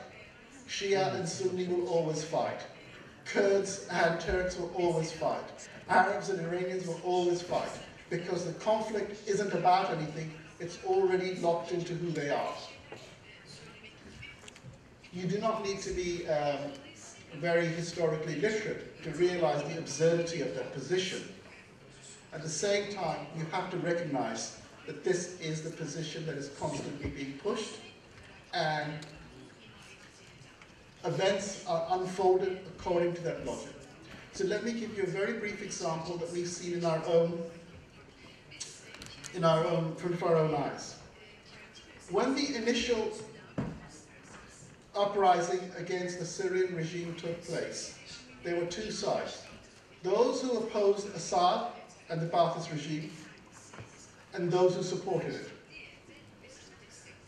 Shia and Sunni will always fight. Kurds and Turks will always fight. Arabs and Iranians will always fight, because the conflict isn't about anything, it's already locked into who they are. You do not need to be very historically literate to realize the absurdity of that position. At the same time, you have to recognize that this is the position that is constantly being pushed, and events are unfolded according to that logic. So let me give you a very brief example that we've seen in our own front of our own eyes. When the initial uprising against the Syrian regime took place, there were two sides. Those who opposed Assad and the Ba'athist regime, and those who supported it.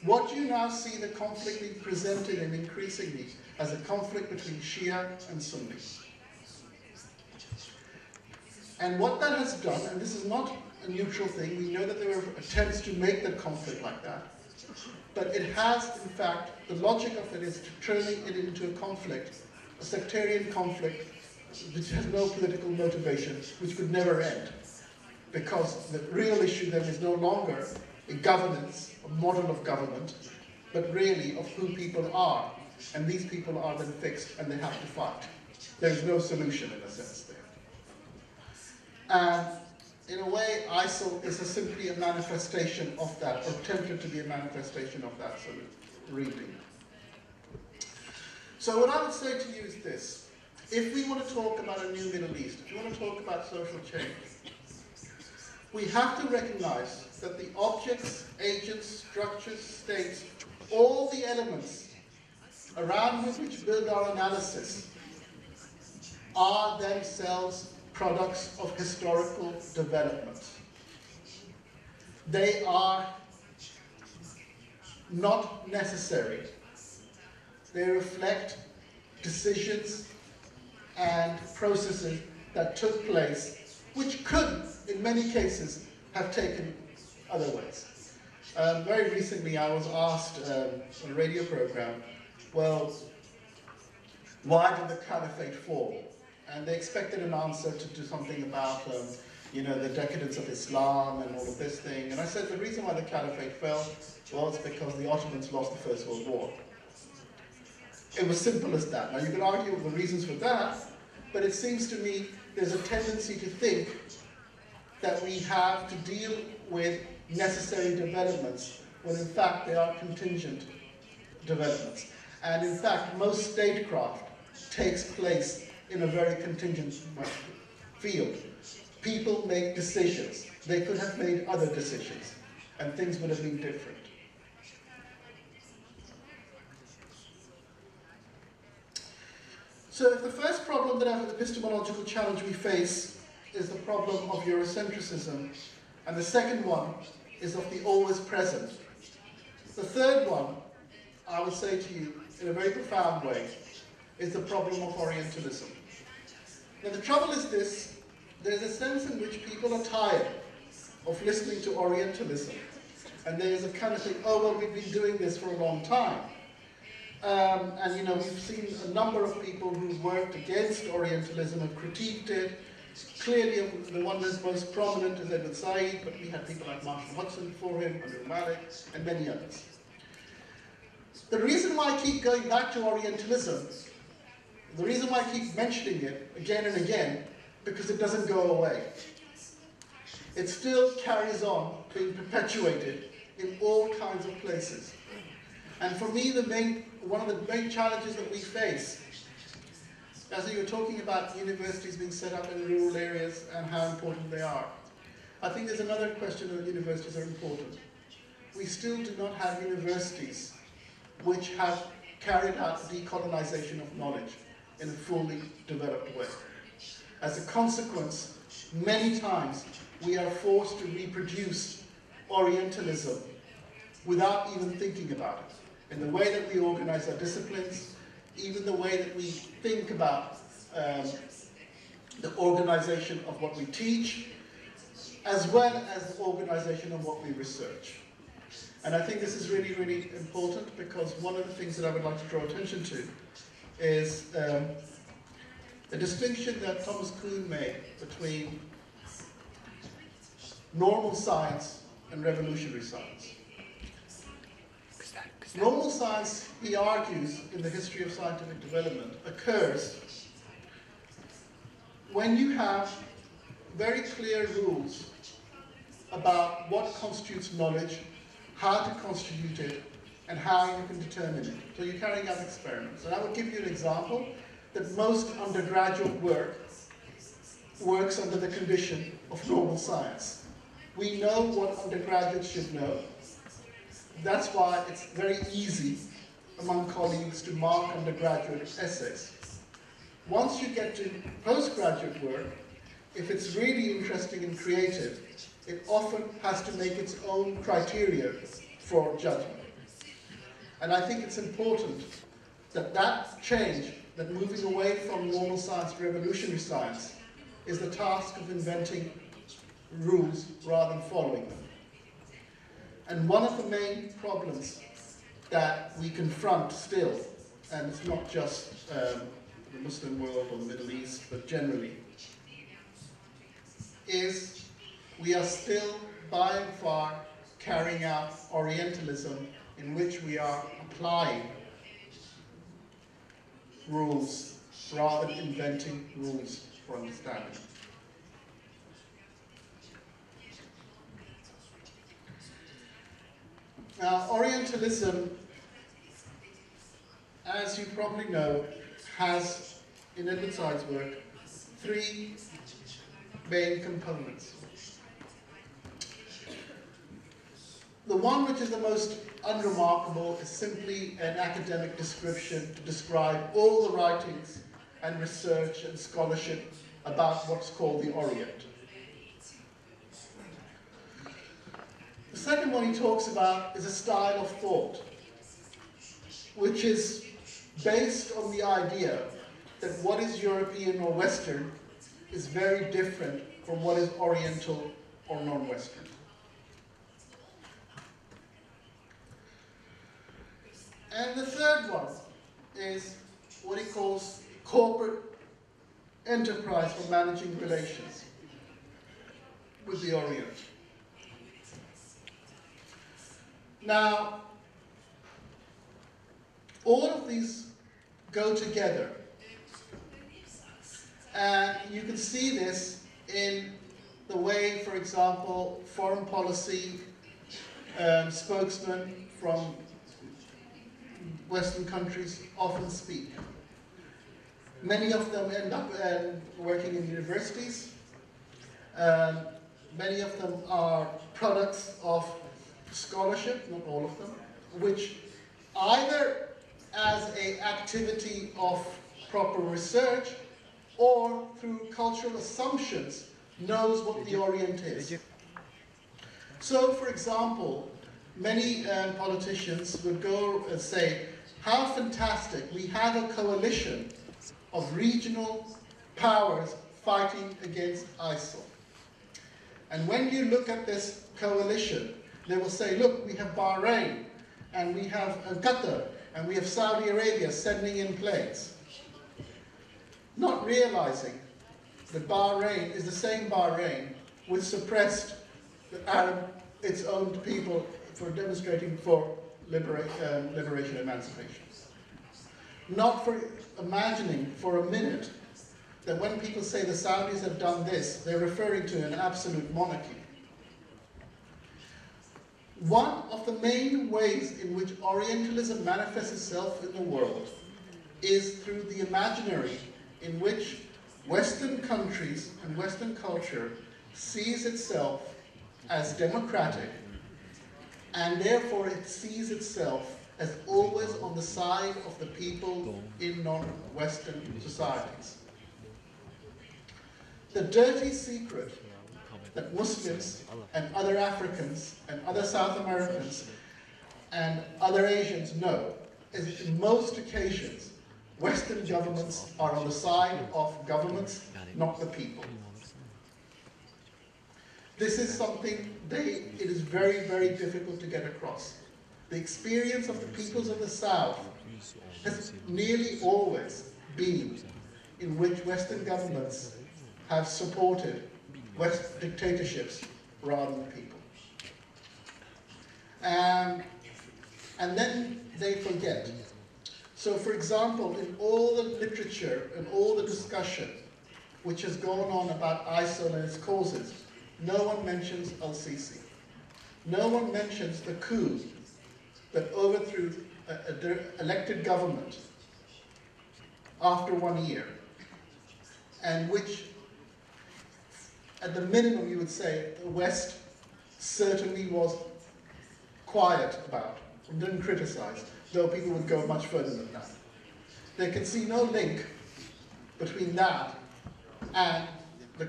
What you now see the conflict being presented in increasingly as a conflict between Shia and Sunni. And what that has done, and this is not a neutral thing, we know that there were attempts to make the conflict like that, but it has, in fact, the logic of it is turning it into a conflict, a sectarian conflict, which has no political motivation, which could never end. Because the real issue then is no longer a governance, a model of government, but really of who people are. And these people are then fixed and they have to fight. There's no solution in a sense there. And in a way, ISIL is simply a manifestation of that, or attempted to be a manifestation of that sort of reading. So what I would say to you is this. If we want to talk about a new Middle East, if you want to talk about social change, we have to recognize that the objects, agents, structures, states, all the elements around which build our analysis are themselves products of historical development. They are not necessary. They reflect decisions and processes that took place, which could, in many cases, have taken other ways. Very recently, I was asked on a radio program, well, why did the caliphate fall? And they expected an answer to do something about, the decadence of Islam and all of this thing. And I said the reason why the caliphate fell was because the Ottomans lost the First World War. It was simple as that. Now you can argue the reasons for that, but it seems to me there's a tendency to think that we have to deal with necessary developments when in fact they are contingent developments. And in fact, most statecraft takes place in a very contingent field. People make decisions. They could have made other decisions, and things would have been different. So if the first problem that the epistemological challenge we face is the problem of Eurocentricism, and the second one is of the always present, the third one, I would say to you in a very profound way, is the problem of Orientalism. Now the trouble is this, there's a sense in which people are tired of listening to Orientalism. And there's a kind of thing, oh well, we've been doing this for a long time. And we've seen a number of people who've worked against Orientalism and critiqued it. Clearly, the one that's most prominent is Edward Sayyid, but we had people like Marshall Hudson before him, Abdul Malik, and many others. The reason why I keep going back to Orientalism, the reason why I keep mentioning it again and again, because it doesn't go away. It still carries on being perpetuated in all kinds of places. And for me, one of the main challenges that we face, as you were talking about universities being set up in rural areas and how important they are, I think there's another question that universities are important. We still do not have universities which have carried out decolonization of knowledge in a fully developed way. As a consequence, many times we are forced to reproduce Orientalism without even thinking about it. In the way that we organize our disciplines, even the way that we think about the organization of what we teach, as well as the organization of what we research. And I think this is really, really important, because one of the things that I would like to draw attention to is the distinction that Thomas Kuhn made between normal science and revolutionary science. Normal science, he argues, in the history of scientific development, occurs when you have very clear rules about what constitutes knowledge, how to constitute it, and how you can determine it. So you're carrying out experiments. And I would give you an example that most undergraduate work works under the condition of normal science. We know what undergraduates should know. That's why it's very easy among colleagues to mark undergraduate essays. Once you get to postgraduate work, if it's really interesting and creative, it often has to make its own criteria for judgment. And I think it's important that that change, that moving away from normal science to revolutionary science, is the task of inventing rules rather than following them. And one of the main problems that we confront still, and it's not just the Muslim world or the Middle East, but generally, is we are still by and far carrying out Orientalism in which we are applying rules rather than inventing rules for understanding. Now, Orientalism, as you probably know, has, in Edward Said's work, three main components. The one which is the most unremarkable is simply an academic description to describe all the writings and research and scholarship about what's called the Orient. The second one he talks about is a style of thought, which is based on the idea that what is European or Western is very different from what is Oriental or non-Western. And the third one is what he calls corporate enterprise for managing relations with the Orient. Now, all of these go together, and you can see this in the way, for example, foreign policy spokesmen from Western countries often speak. Many of them end up working in universities. Many of them are products of scholarship, not all of them, which either as an activity of proper research or through cultural assumptions knows what the Orient is. So, for example, many politicians would go and say, how fantastic, we have a coalition of regional powers fighting against ISIL. And when you look at this coalition, they will say, look, we have Bahrain, and we have Qatar, and we have Saudi Arabia sending in planes. Not realizing that Bahrain is the same Bahrain which suppressed the Arab, its own people, for demonstrating for liberation, emancipation. Not for imagining for a minute that when people say the Saudis have done this, they're referring to an absolute monarchy. One of the main ways in which Orientalism manifests itself in the world is through the imaginary in which Western countries and Western culture sees itself as democratic, and therefore it sees itself as always on the side of the people in non-Western societies. The dirty secret that Muslims and other Africans and other South Americans and other Asians know is that in most occasions, Western governments are on the side of governments, not the people. This is something it is very, very difficult to get across. The experience of the peoples of the South has nearly always been in which Western governments have supported West dictatorships rather than people. And then they forget. So for example, in all the literature and all the discussion which has gone on about ISIL and its causes, no one mentions al-Sisi. No one mentions the coup that overthrew an elected government after 1 year, and which, at the minimum, you would say, the West certainly was quiet about and didn't criticize, though people would go much further than that. They can see no link between that and the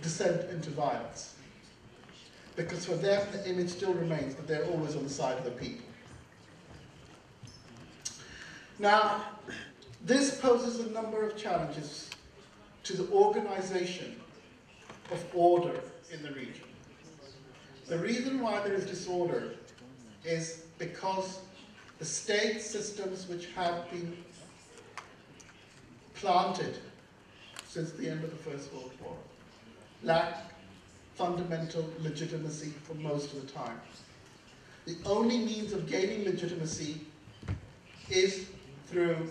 descent into violence. Because for them, the image still remains that they're always on the side of the people. Now, this poses a number of challenges to the organization of order in the region. The reason why there is disorder is because the state systems which have been planted since the end of the First World War lack fundamental legitimacy for most of the time. The only means of gaining legitimacy is through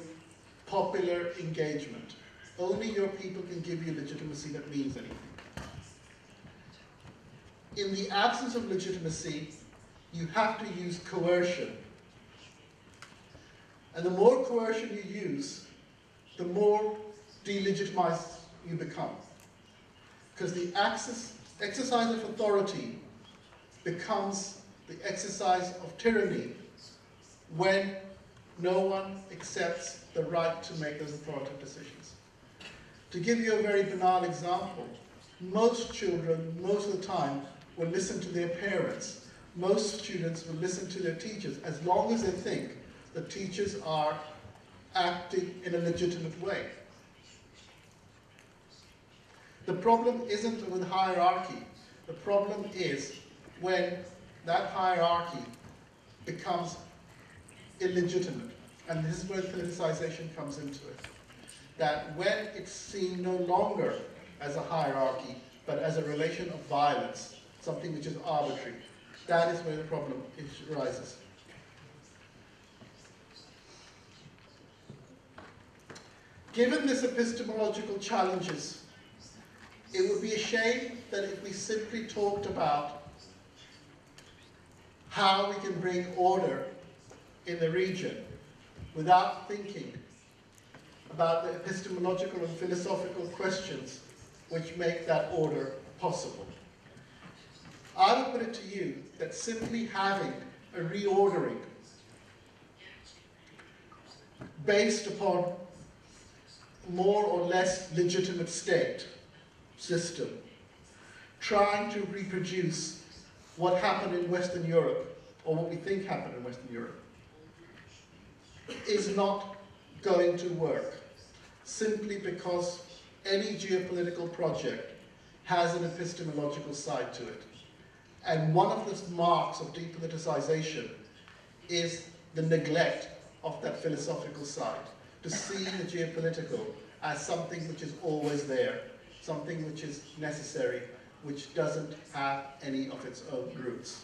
popular engagement. Only your people can give you legitimacy that means anything. In the absence of legitimacy, you have to use coercion. And the more coercion you use, the more delegitimized you become. Because the exercise of authority becomes the exercise of tyranny when no one accepts the right to make those authoritative decisions. To give you a very banal example, most children, most of the time, will listen to their parents. Most students will listen to their teachers as long as they think the teachers are acting in a legitimate way. The problem isn't with hierarchy. The problem is when that hierarchy becomes illegitimate. And this is where politicization comes into it. That when it's seen no longer as a hierarchy, but as a relation of violence, something which is arbitrary, that is where the problem arises. Given this epistemological challenges, it would be a shame that if we simply talked about how we can bring order in the region without thinking about the epistemological and philosophical questions which make that order possible. I would put it to you that simply having a reordering based upon more or less legitimate state system, trying to reproduce what happened in Western Europe, or what we think happened in Western Europe, is not going to work, simply because any geopolitical project has an epistemological side to it. And one of the marks of depoliticization is the neglect of that philosophical side, to see the geopolitical as something which is always there, something which is necessary, which doesn't have any of its own roots.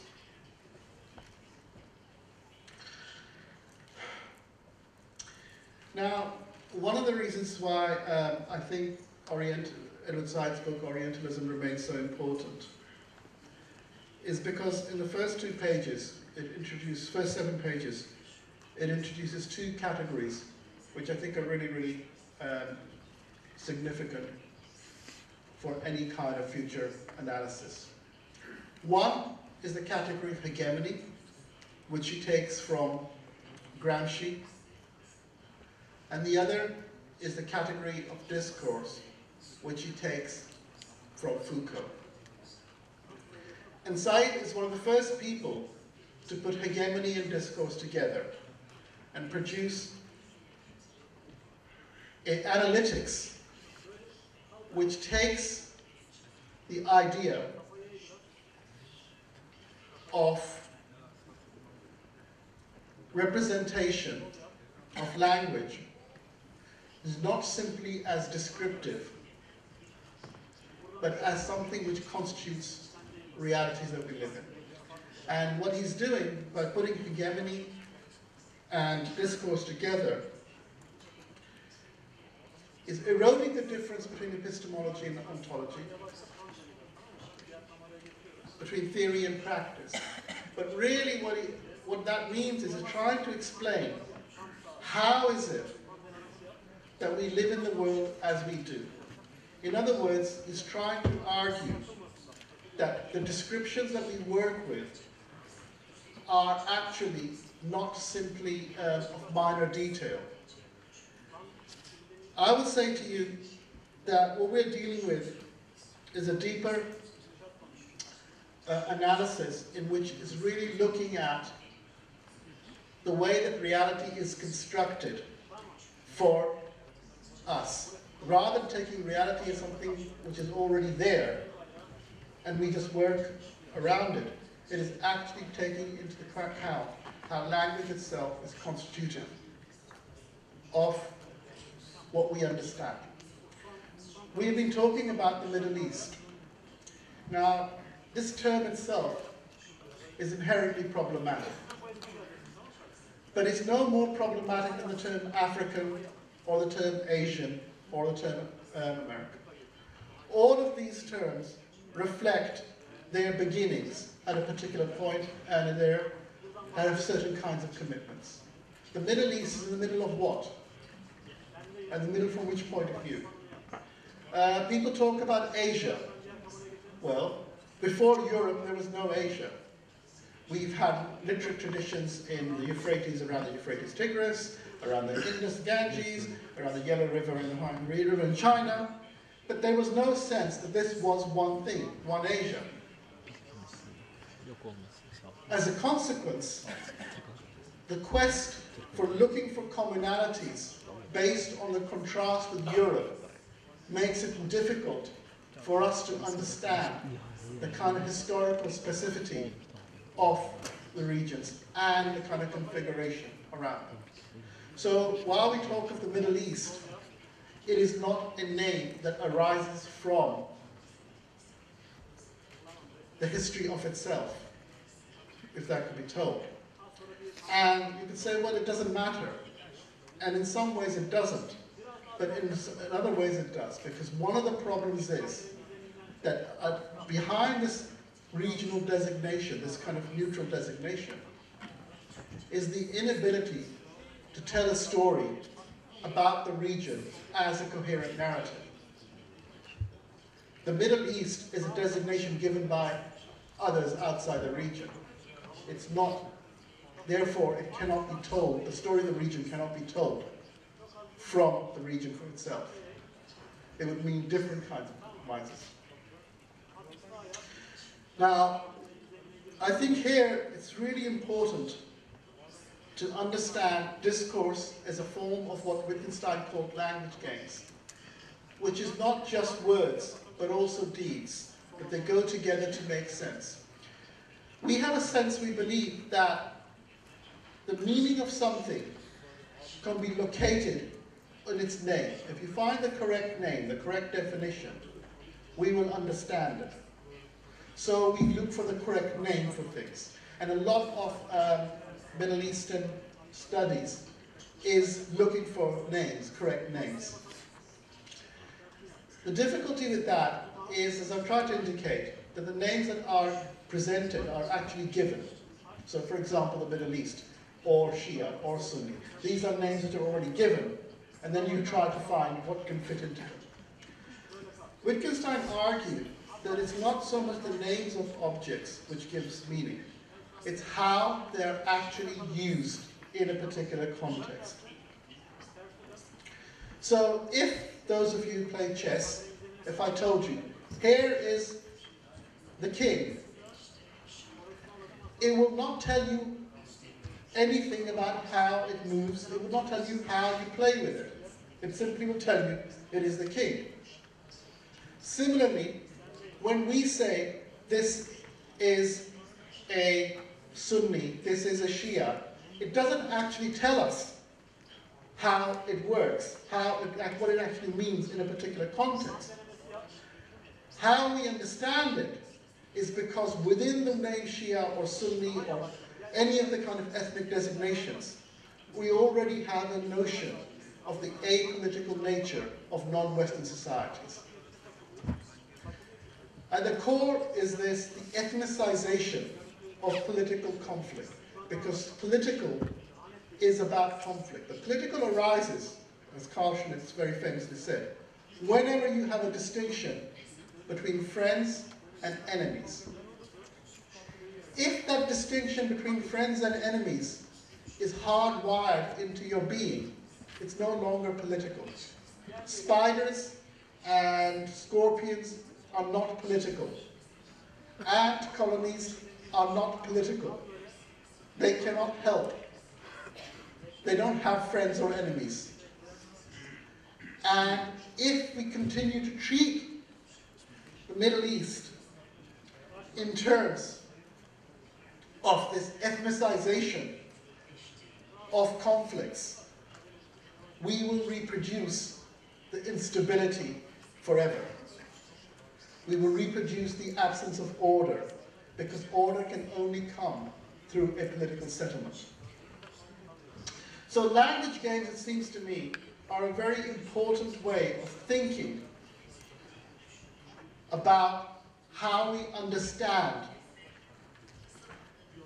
Now, one of the reasons why I think Edward Said's book, Orientalism, remains so important is because in the first 2 pages, first 7 pages, it introduces 2 categories which I think are really, really significant for any kind of future analysis. One is the category of hegemony, which he takes from Gramsci, and the other is the category of discourse, which he takes from Foucault. And Said is one of the first people to put hegemony and discourse together and produce analytics which takes the idea of representation of language is not simply as descriptive, but as something which constitutes realities that we live in. And what he's doing by putting hegemony and discourse together is eroding the difference between epistemology and ontology, between theory and practice. But really what that means is trying to explain how is it that we live in the world as we do. In other words, he's trying to argue that the descriptions that we work with are actually not simply of minor detail. I would say to you that what we're dealing with is a deeper analysis in which is really looking at the way that reality is constructed for us, rather than taking reality as something which is already there and we just work around it. It is actually taking into account how language itself is constitutive of what we understand. We've been talking about the Middle East. Now, this term itself is inherently problematic, but it's no more problematic than the term African or the term Asian or the term American. All of these terms reflect their beginnings at a particular point and they have certain kinds of commitments. The Middle East is in the middle of what? And the middle from which point of view? People talk about Asia. Well, before Europe there was no Asia. We've had literary traditions in the Euphrates, around the Euphrates Tigris, around the Indus Ganges, around the Yellow River and the Hungary River in China, but there was no sense that this was one thing, one Asia. As a consequence, the quest for looking for commonalities based on the contrast with Europe makes it difficult for us to understand the kind of historical specificity of the regions and the kind of configuration around them. So while we talk of the Middle East, it is not a name that arises from the history of itself, if that could be told. And you could say, well, it doesn't matter. And in some ways it doesn't, but in other ways it does, because one of the problems is that behind this regional designation, this kind of neutral designation, is the inability to tell a story about the region as a coherent narrative. The Middle East is a designation given by others outside the region. It's not, therefore it cannot be told, the story of the region cannot be told from the region for itself. It would mean different kinds of compromises. Now, I think here it's really important to understand discourse as a form of what Wittgenstein called language games, which is not just words, but also deeds, that they go together to make sense. We have a sense, we believe, that the meaning of something can be located in its name. If you find the correct name, the correct definition, we will understand it. So we look for the correct name for things. And a lot of Middle Eastern studies is looking for names, correct names. The difficulty with that is, as I've tried to indicate, that the names that are presented are actually given. So for example, the Middle East, or Shia, or Sunni. These are names that are already given, and then you try to find what can fit into them. Wittgenstein argued that it's not so much the names of objects which gives meaning, it's how they're actually used in a particular context. So if those of you who play chess, if I told you, here is the king, it will not tell you anything about how it moves, it will not tell you how you play with it. It simply will tell you it is the king. Similarly, when we say this is a Sunni, this is a Shia, it doesn't actually tell us how it works, what it actually means in a particular context. How we understand it is because within the name Shia or Sunni or any of the kind of ethnic designations, we already have a notion of the apolitical nature of non-Western societies. At the core is this, the ethnicization of political conflict, because political is about conflict. The political arises, as Carl Schmitt very famously said, whenever you have a distinction between friends and enemies. If that distinction between friends and enemies is hardwired into your being, it's no longer political. Spiders and scorpions are not political. Ant colonies are not political. They cannot help. They don't have friends or enemies. And if we continue to treat the Middle East in terms of this ethnicization of conflicts, we will reproduce the instability forever. We will reproduce the absence of order, because order can only come through a political settlement. So language games, it seems to me, are a very important way of thinking about how we understand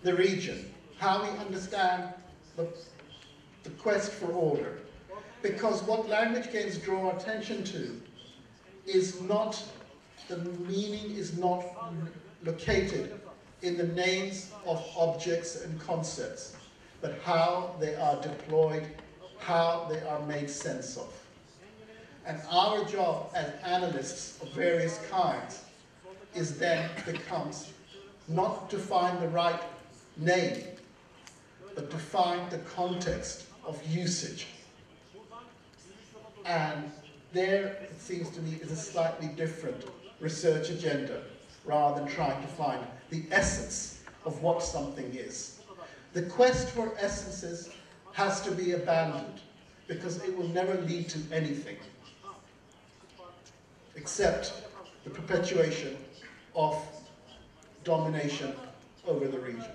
the region, how we understand the quest for order. Because what language games draw attention to is not, the meaning is not located in the names of objects and concepts, but how they are deployed, how they are made sense of. And our job as analysts of various kinds is then becomes not to find the right name, but to find the context of usage. And there, it seems to me, is a slightly different research agenda, rather than trying to find the essence of what something is. The quest for essences has to be abandoned, because it will never lead to anything except the perpetuation of domination over the region.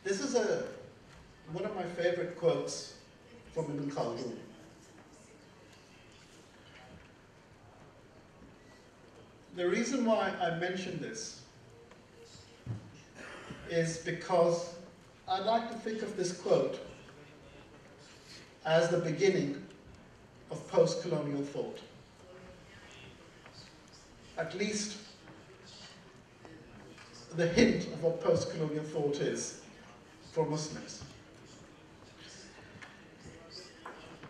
This is one of my favorite quotes from Ibn Khaldun. The reason why I mention this is because I like to think of this quote as the beginning of post-colonial thought. At least the hint of what post-colonial thought is for Muslims.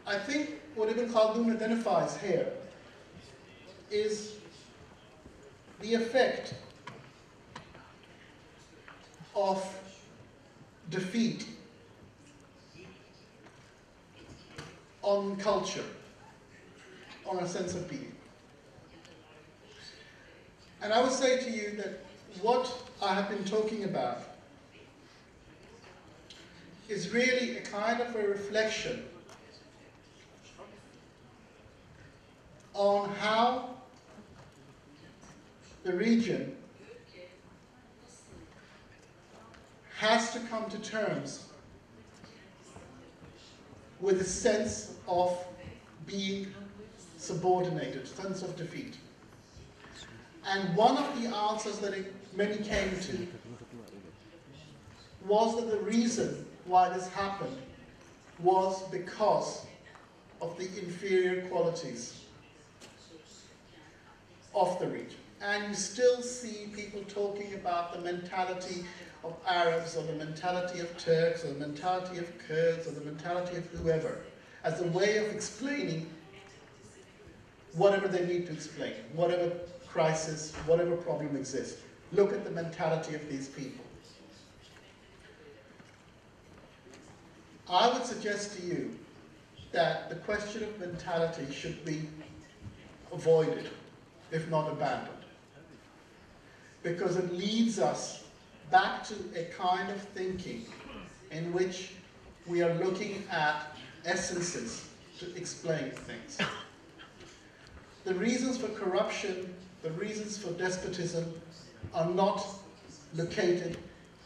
I think what Ibn Khaldun identifies here is the effect of defeat on culture, on a sense of being. And I would say to you that what I have been talking about is really a kind of a reflection on how the region has to come to terms with a sense of being subordinated, sense of defeat. And one of the answers that many came to was that the reason why this happened was because of the inferior qualities of the region. And you still see people talking about the mentality of Arabs, or the mentality of Turks, or the mentality of Kurds, or the mentality of whoever, as a way of explaining whatever they need to explain, whatever crisis, whatever problem exists. Look at the mentality of these people. I would suggest to you that the question of mentality should be avoided, if not abandoned. because it leads us back to a kind of thinking in which we are looking at essences to explain things. The reasons for corruption, the reasons for despotism are not located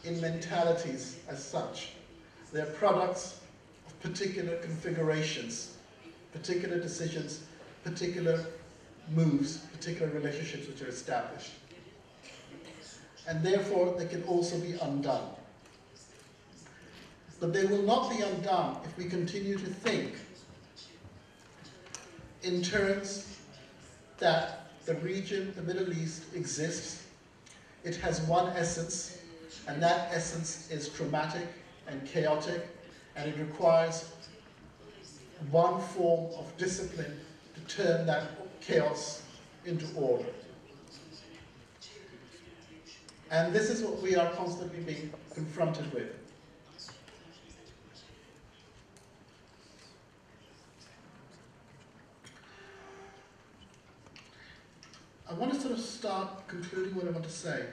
in mentalities as such. They're products of particular configurations, particular decisions, particular moves, particular relationships which are established. And therefore, they can also be undone. But they will not be undone if we continue to think in terms that the region, the Middle East, exists. It has one essence, and that essence is traumatic and chaotic, and it requires one form of discipline to turn that chaos into order. And this is what we are constantly being confronted with. I want to sort of start concluding what I want to say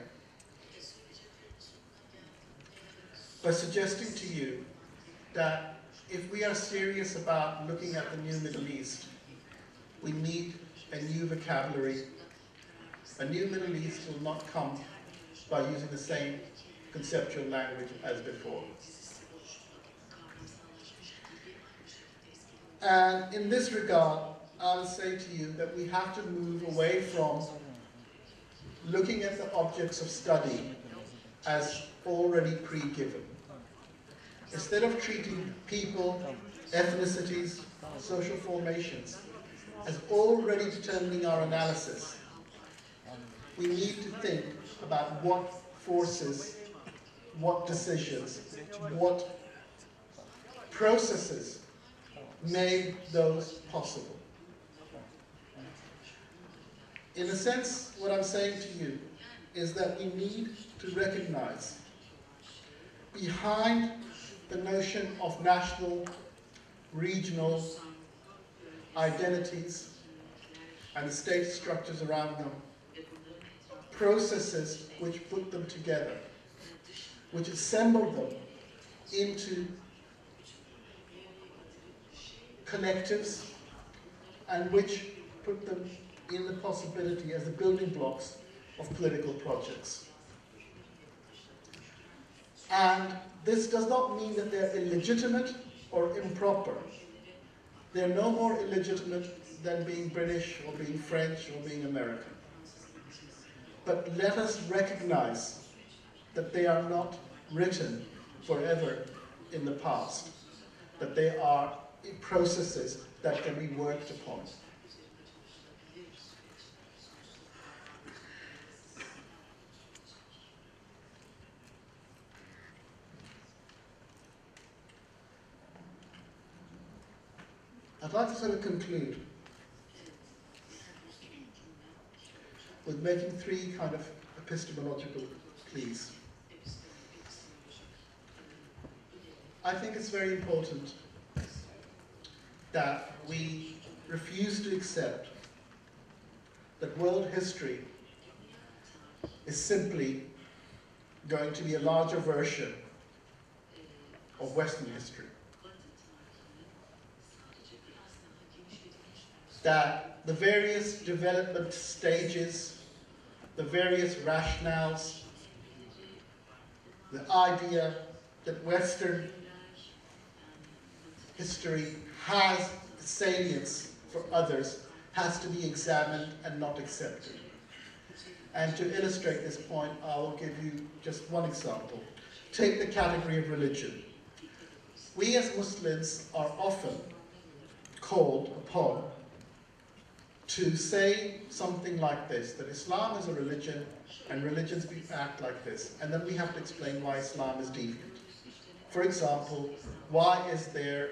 by suggesting to you that if we are serious about looking at the new Middle East, we need a new vocabulary. A new Middle East will not come by using the same conceptual language as before. And in this regard, I'll say to you that we have to move away from looking at the objects of study as already pre-given. Instead of treating people, ethnicities, social formations as already determining our analysis, we need to think about what forces, what decisions, what processes made those possible. In a sense, what I'm saying to you is that we need to recognize behind the notion of national, regional identities and the state structures around them, processes which put them together, which assemble them into collectives, and which put them in the possibility as the building blocks of political projects. And this does not mean that they're illegitimate or improper. They're no more illegitimate than being British or being French or being American. But let us recognize that they are not written forever in the past, that they are processes that can be worked upon. I'd like to sort of conclude with making three kind of epistemological pleas. I think it's very important that we refuse to accept that world history is simply going to be a larger version of Western history. That the various development stages, the various rationales, the idea that Western history has salience for others has to be examined and not accepted. And to illustrate this point, I will give you just one example. Take the category of religion. We as Muslims are often called upon to say something like this, that Islam is a religion and religions act like this, and then we have to explain why Islam is deviant. For example, why is there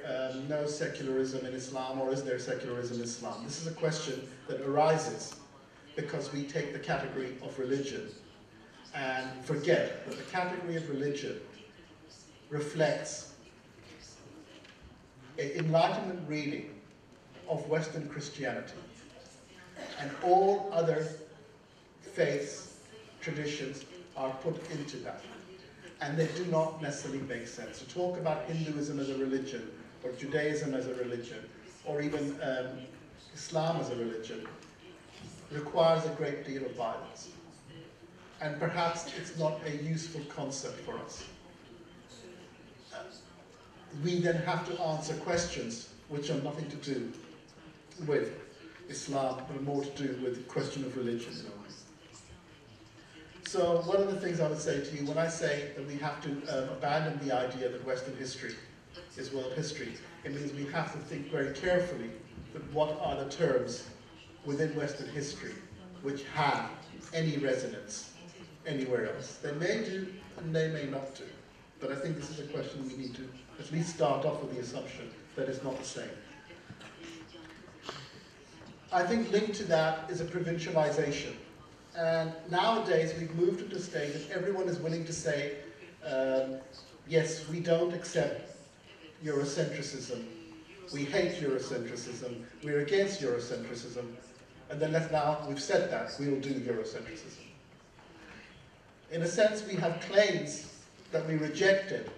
no secularism in Islam, or is there secularism in Islam? This is a question that arises because we take the category of religion and forget that the category of religion reflects an Enlightenment reading of Western Christianity and all other faiths, traditions are put into that. And they do not necessarily make sense. To talk about Hinduism as a religion, or Judaism as a religion, or even Islam as a religion, requires a great deal of violence. And perhaps it's not a useful concept for us. We then have to answer questions which have nothing to do with Islam, but more to do with the question of religion. So one of the things I would say to you, when I say that we have to abandon the idea that Western history is world history, it means we have to think very carefully that what are the terms within Western history which have any resonance anywhere else. They may do and they may not do. But I think this is a question we need to at least start off with the assumption that it's not the same. I think linked to that is a provincialization. And nowadays we've moved into a state that everyone is willing to say, yes, we don't accept Eurocentrism, we hate Eurocentrism, we're against Eurocentrism, and then now we've said that, we'll do Eurocentrism. In a sense, we have claims that we rejected,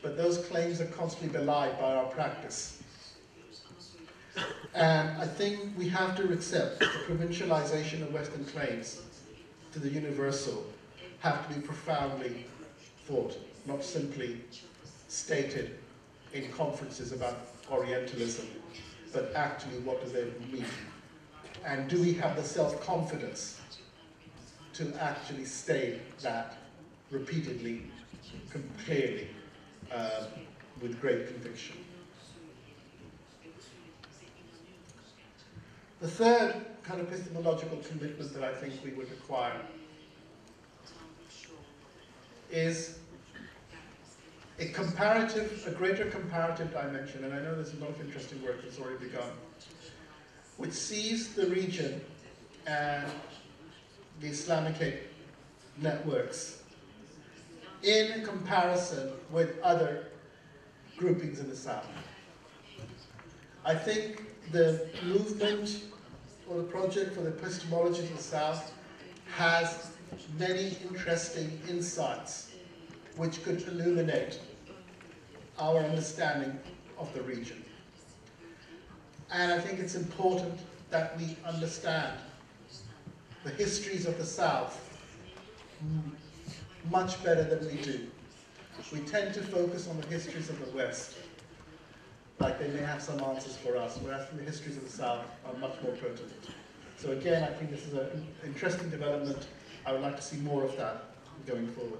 but those claims are constantly belied by our practice. And I think we have to accept the provincialization of Western claims to the universal have to be profoundly thought, not simply stated in conferences about Orientalism, but actually what do they mean? And do we have the self-confidence to actually state that repeatedly, clearly, with great conviction? The third kind of epistemological commitment that I think we would require is a greater comparative dimension, and I know there's a lot of interesting work that's already begun, which sees the region and the Islamic networks in comparison with other groupings in the South. I think the movement or the project for the epistemology of the South has many interesting insights which could illuminate our understanding of the region. And I think it's important that we understand the histories of the South much better than we do. We tend to focus on the histories of the West, like they may have some answers for us, whereas the histories of the South are much more pertinent. So again, I think this is an interesting development. I would like to see more of that going forward.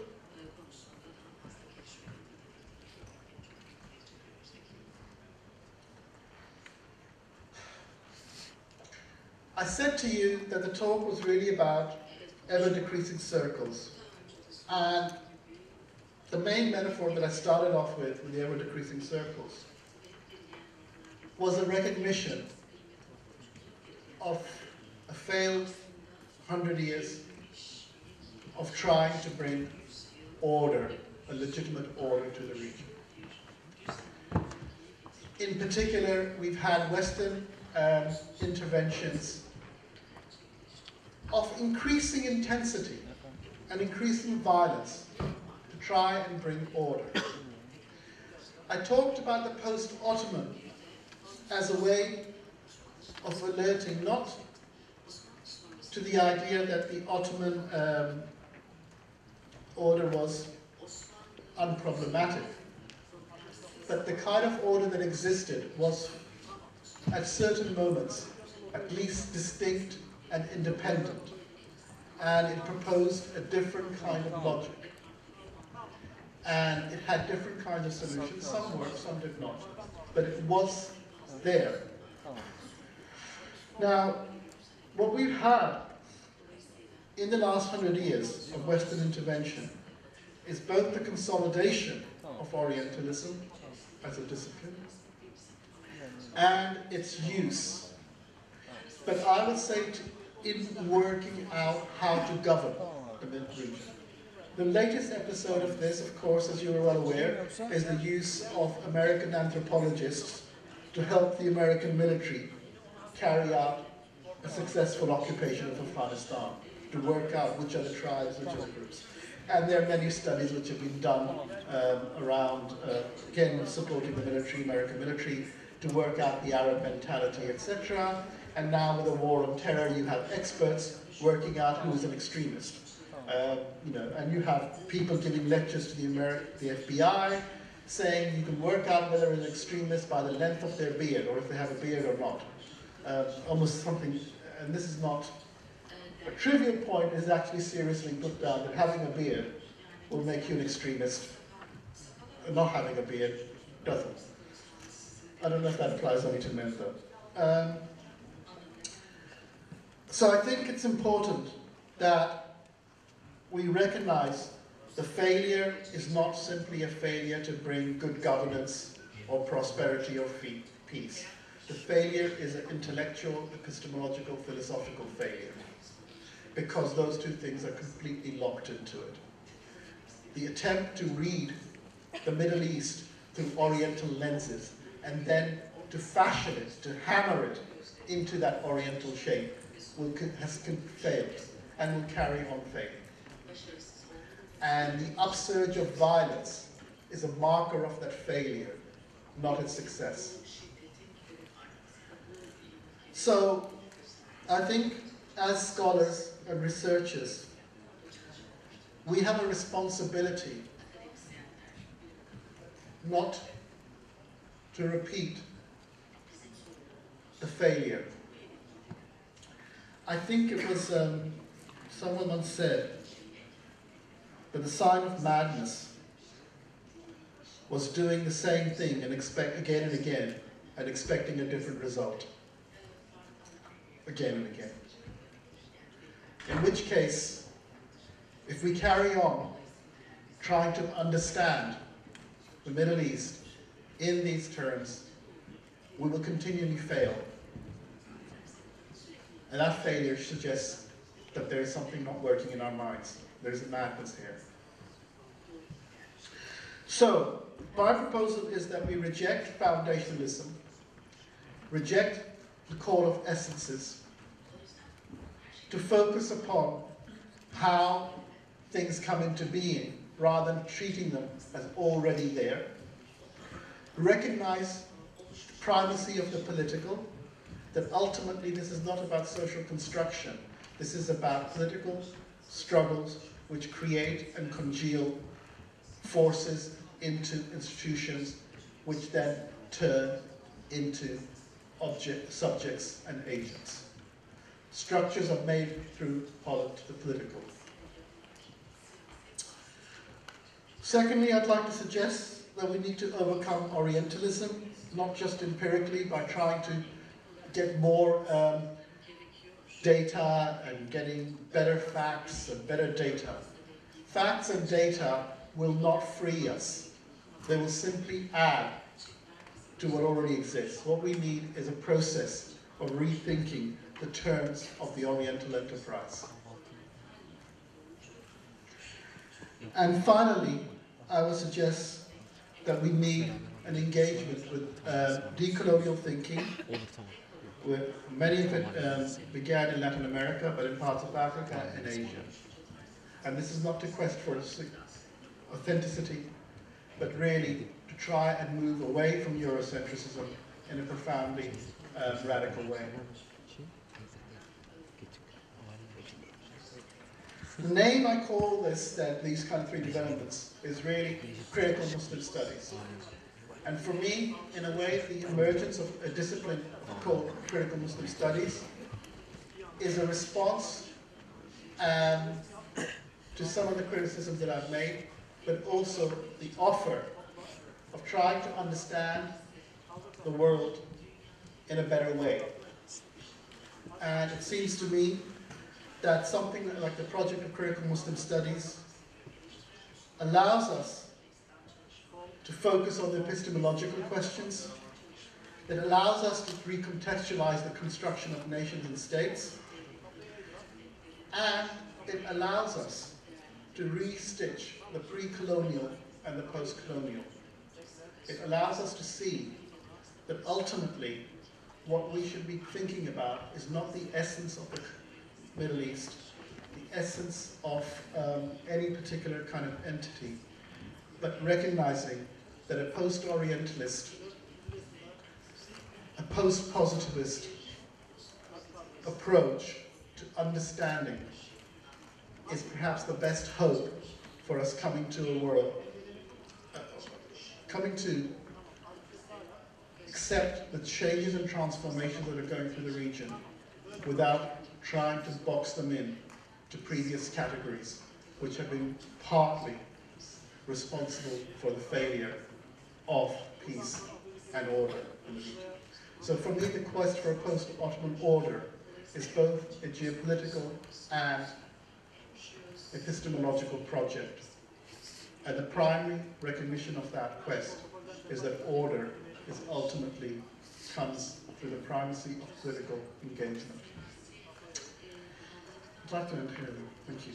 I said to you that the talk was really about ever-decreasing circles. And the main metaphor that I started off with the ever-decreasing circles, was a recognition of a failed 100 years of trying to bring order, a legitimate order to the region. In particular, we've had Western interventions of increasing intensity and increasing violence to try and bring order. I talked about the post-Ottoman as a way of alerting not to the idea that the Ottoman order was unproblematic, but the kind of order that existed was, at certain moments, at least distinct and independent, and it proposed a different kind of logic. And it had different kinds of solutions. Some worked, some did not, but it was there. Now, what we've had in the last 100 years of Western intervention is both the consolidation of Orientalism as a discipline and its use. But I would say in working out how to govern the mid-region. The latest episode of this, of course, as you are well aware, is the use of American anthropologists to help the American military carry out a successful occupation of Afghanistan. to work out which are the tribes, which are the groups. And there are many studies which have been done around, again, supporting the military, American military, to work out the Arab mentality, etc. And now with the war on terror, you have experts working out who is an extremist. And you have people giving lectures to the FBI, saying you can work out whether an extremist by the length of their beard, or if they have a beard or not. Almost something, and this is not a trivial point, is actually seriously put down, that having a beard will make you an extremist. Not having a beard doesn't. I don't know if that applies only to men though. So I think it's important that we recognize the failure is not simply a failure to bring good governance or prosperity or peace. The failure is an intellectual, epistemological, philosophical failure, because those two things are completely locked into it. The attempt to read the Middle East through Oriental lenses and then to fashion it, to hammer it into that Oriental shape has failed and will carry on failing. And the upsurge of violence is a marker of that failure, not its success. So I think as scholars and researchers, we have a responsibility not to repeat the failure. I think it was, someone once said that the sign of madness was doing the same thing and again and again and expecting a different result. Again and again. In which case, if we carry on trying to understand the Middle East in these terms, we will continually fail. And that failure suggests that there is something not working in our minds. There's a madness here. So, my proposal is that we reject foundationalism, reject the call of essences, to focus upon how things come into being rather than treating them as already there. Recognize the primacy of the political, that ultimately this is not about social construction. This is about political struggles which create and congeal forces into institutions which then turn into subjects and agents. Structures are made through the political. Secondly, I'd like to suggest that we need to overcome Orientalism, not just empirically by trying to get more data and getting better facts and better data. Facts and data will not free us. They will simply add to what already exists. What we need is a process of rethinking the terms of the Oriental enterprise. And finally, I would suggest that we need an engagement with decolonial thinking. Many of it began in Latin America, but in parts of Africa and Asia. And this is not to quest for authenticity, but really to try and move away from Eurocentrism in a profoundly radical way. The name I call these kind of three developments is really critical Muslim studies. And for me, in a way, the emergence of a discipline called critical Muslim studies is a response to some of the criticisms that I've made, but also the offer of trying to understand the world in a better way. And it seems to me that something like the project of critical Muslim studies allows us to focus on the epistemological questions. It allows us to recontextualize the construction of nations and states. And it allows us to restitch the pre-colonial and the post-colonial. It allows us to see that ultimately what we should be thinking about is not the essence of the Middle East. essence of any particular kind of entity, but recognizing that a post-Orientalist, a post-positivist approach to understanding is perhaps the best hope for us coming to a world, coming to accept the changes and transformations that are going through the region without trying to box them in to previous categories, which have been partly responsible for the failure of peace and order in the region. So for me, the quest for a post-Ottoman order is both a geopolitical and epistemological project. And the primary recognition of that quest is that order is ultimately comes through the primacy of political engagement. I'd like to end here. Thank you.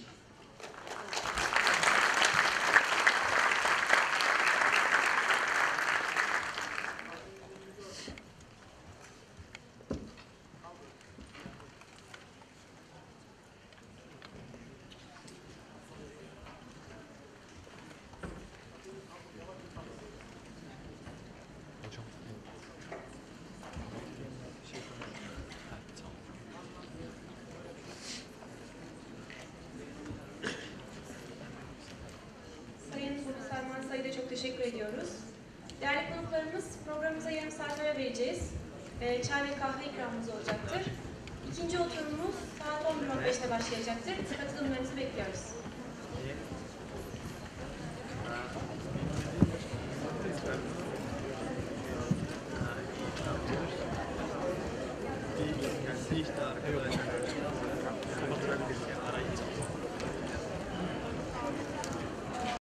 Sayyid'e çok teşekkür ediyoruz. Değerli konuklarımız, programımıza yarım saat ara vereceğiz. Çay ve kahve ikramımız olacaktır. İkinci oturumumuz saat 11.15'te başlayacaktır. Katılımlarınızı bekliyoruz. Die Gesichter.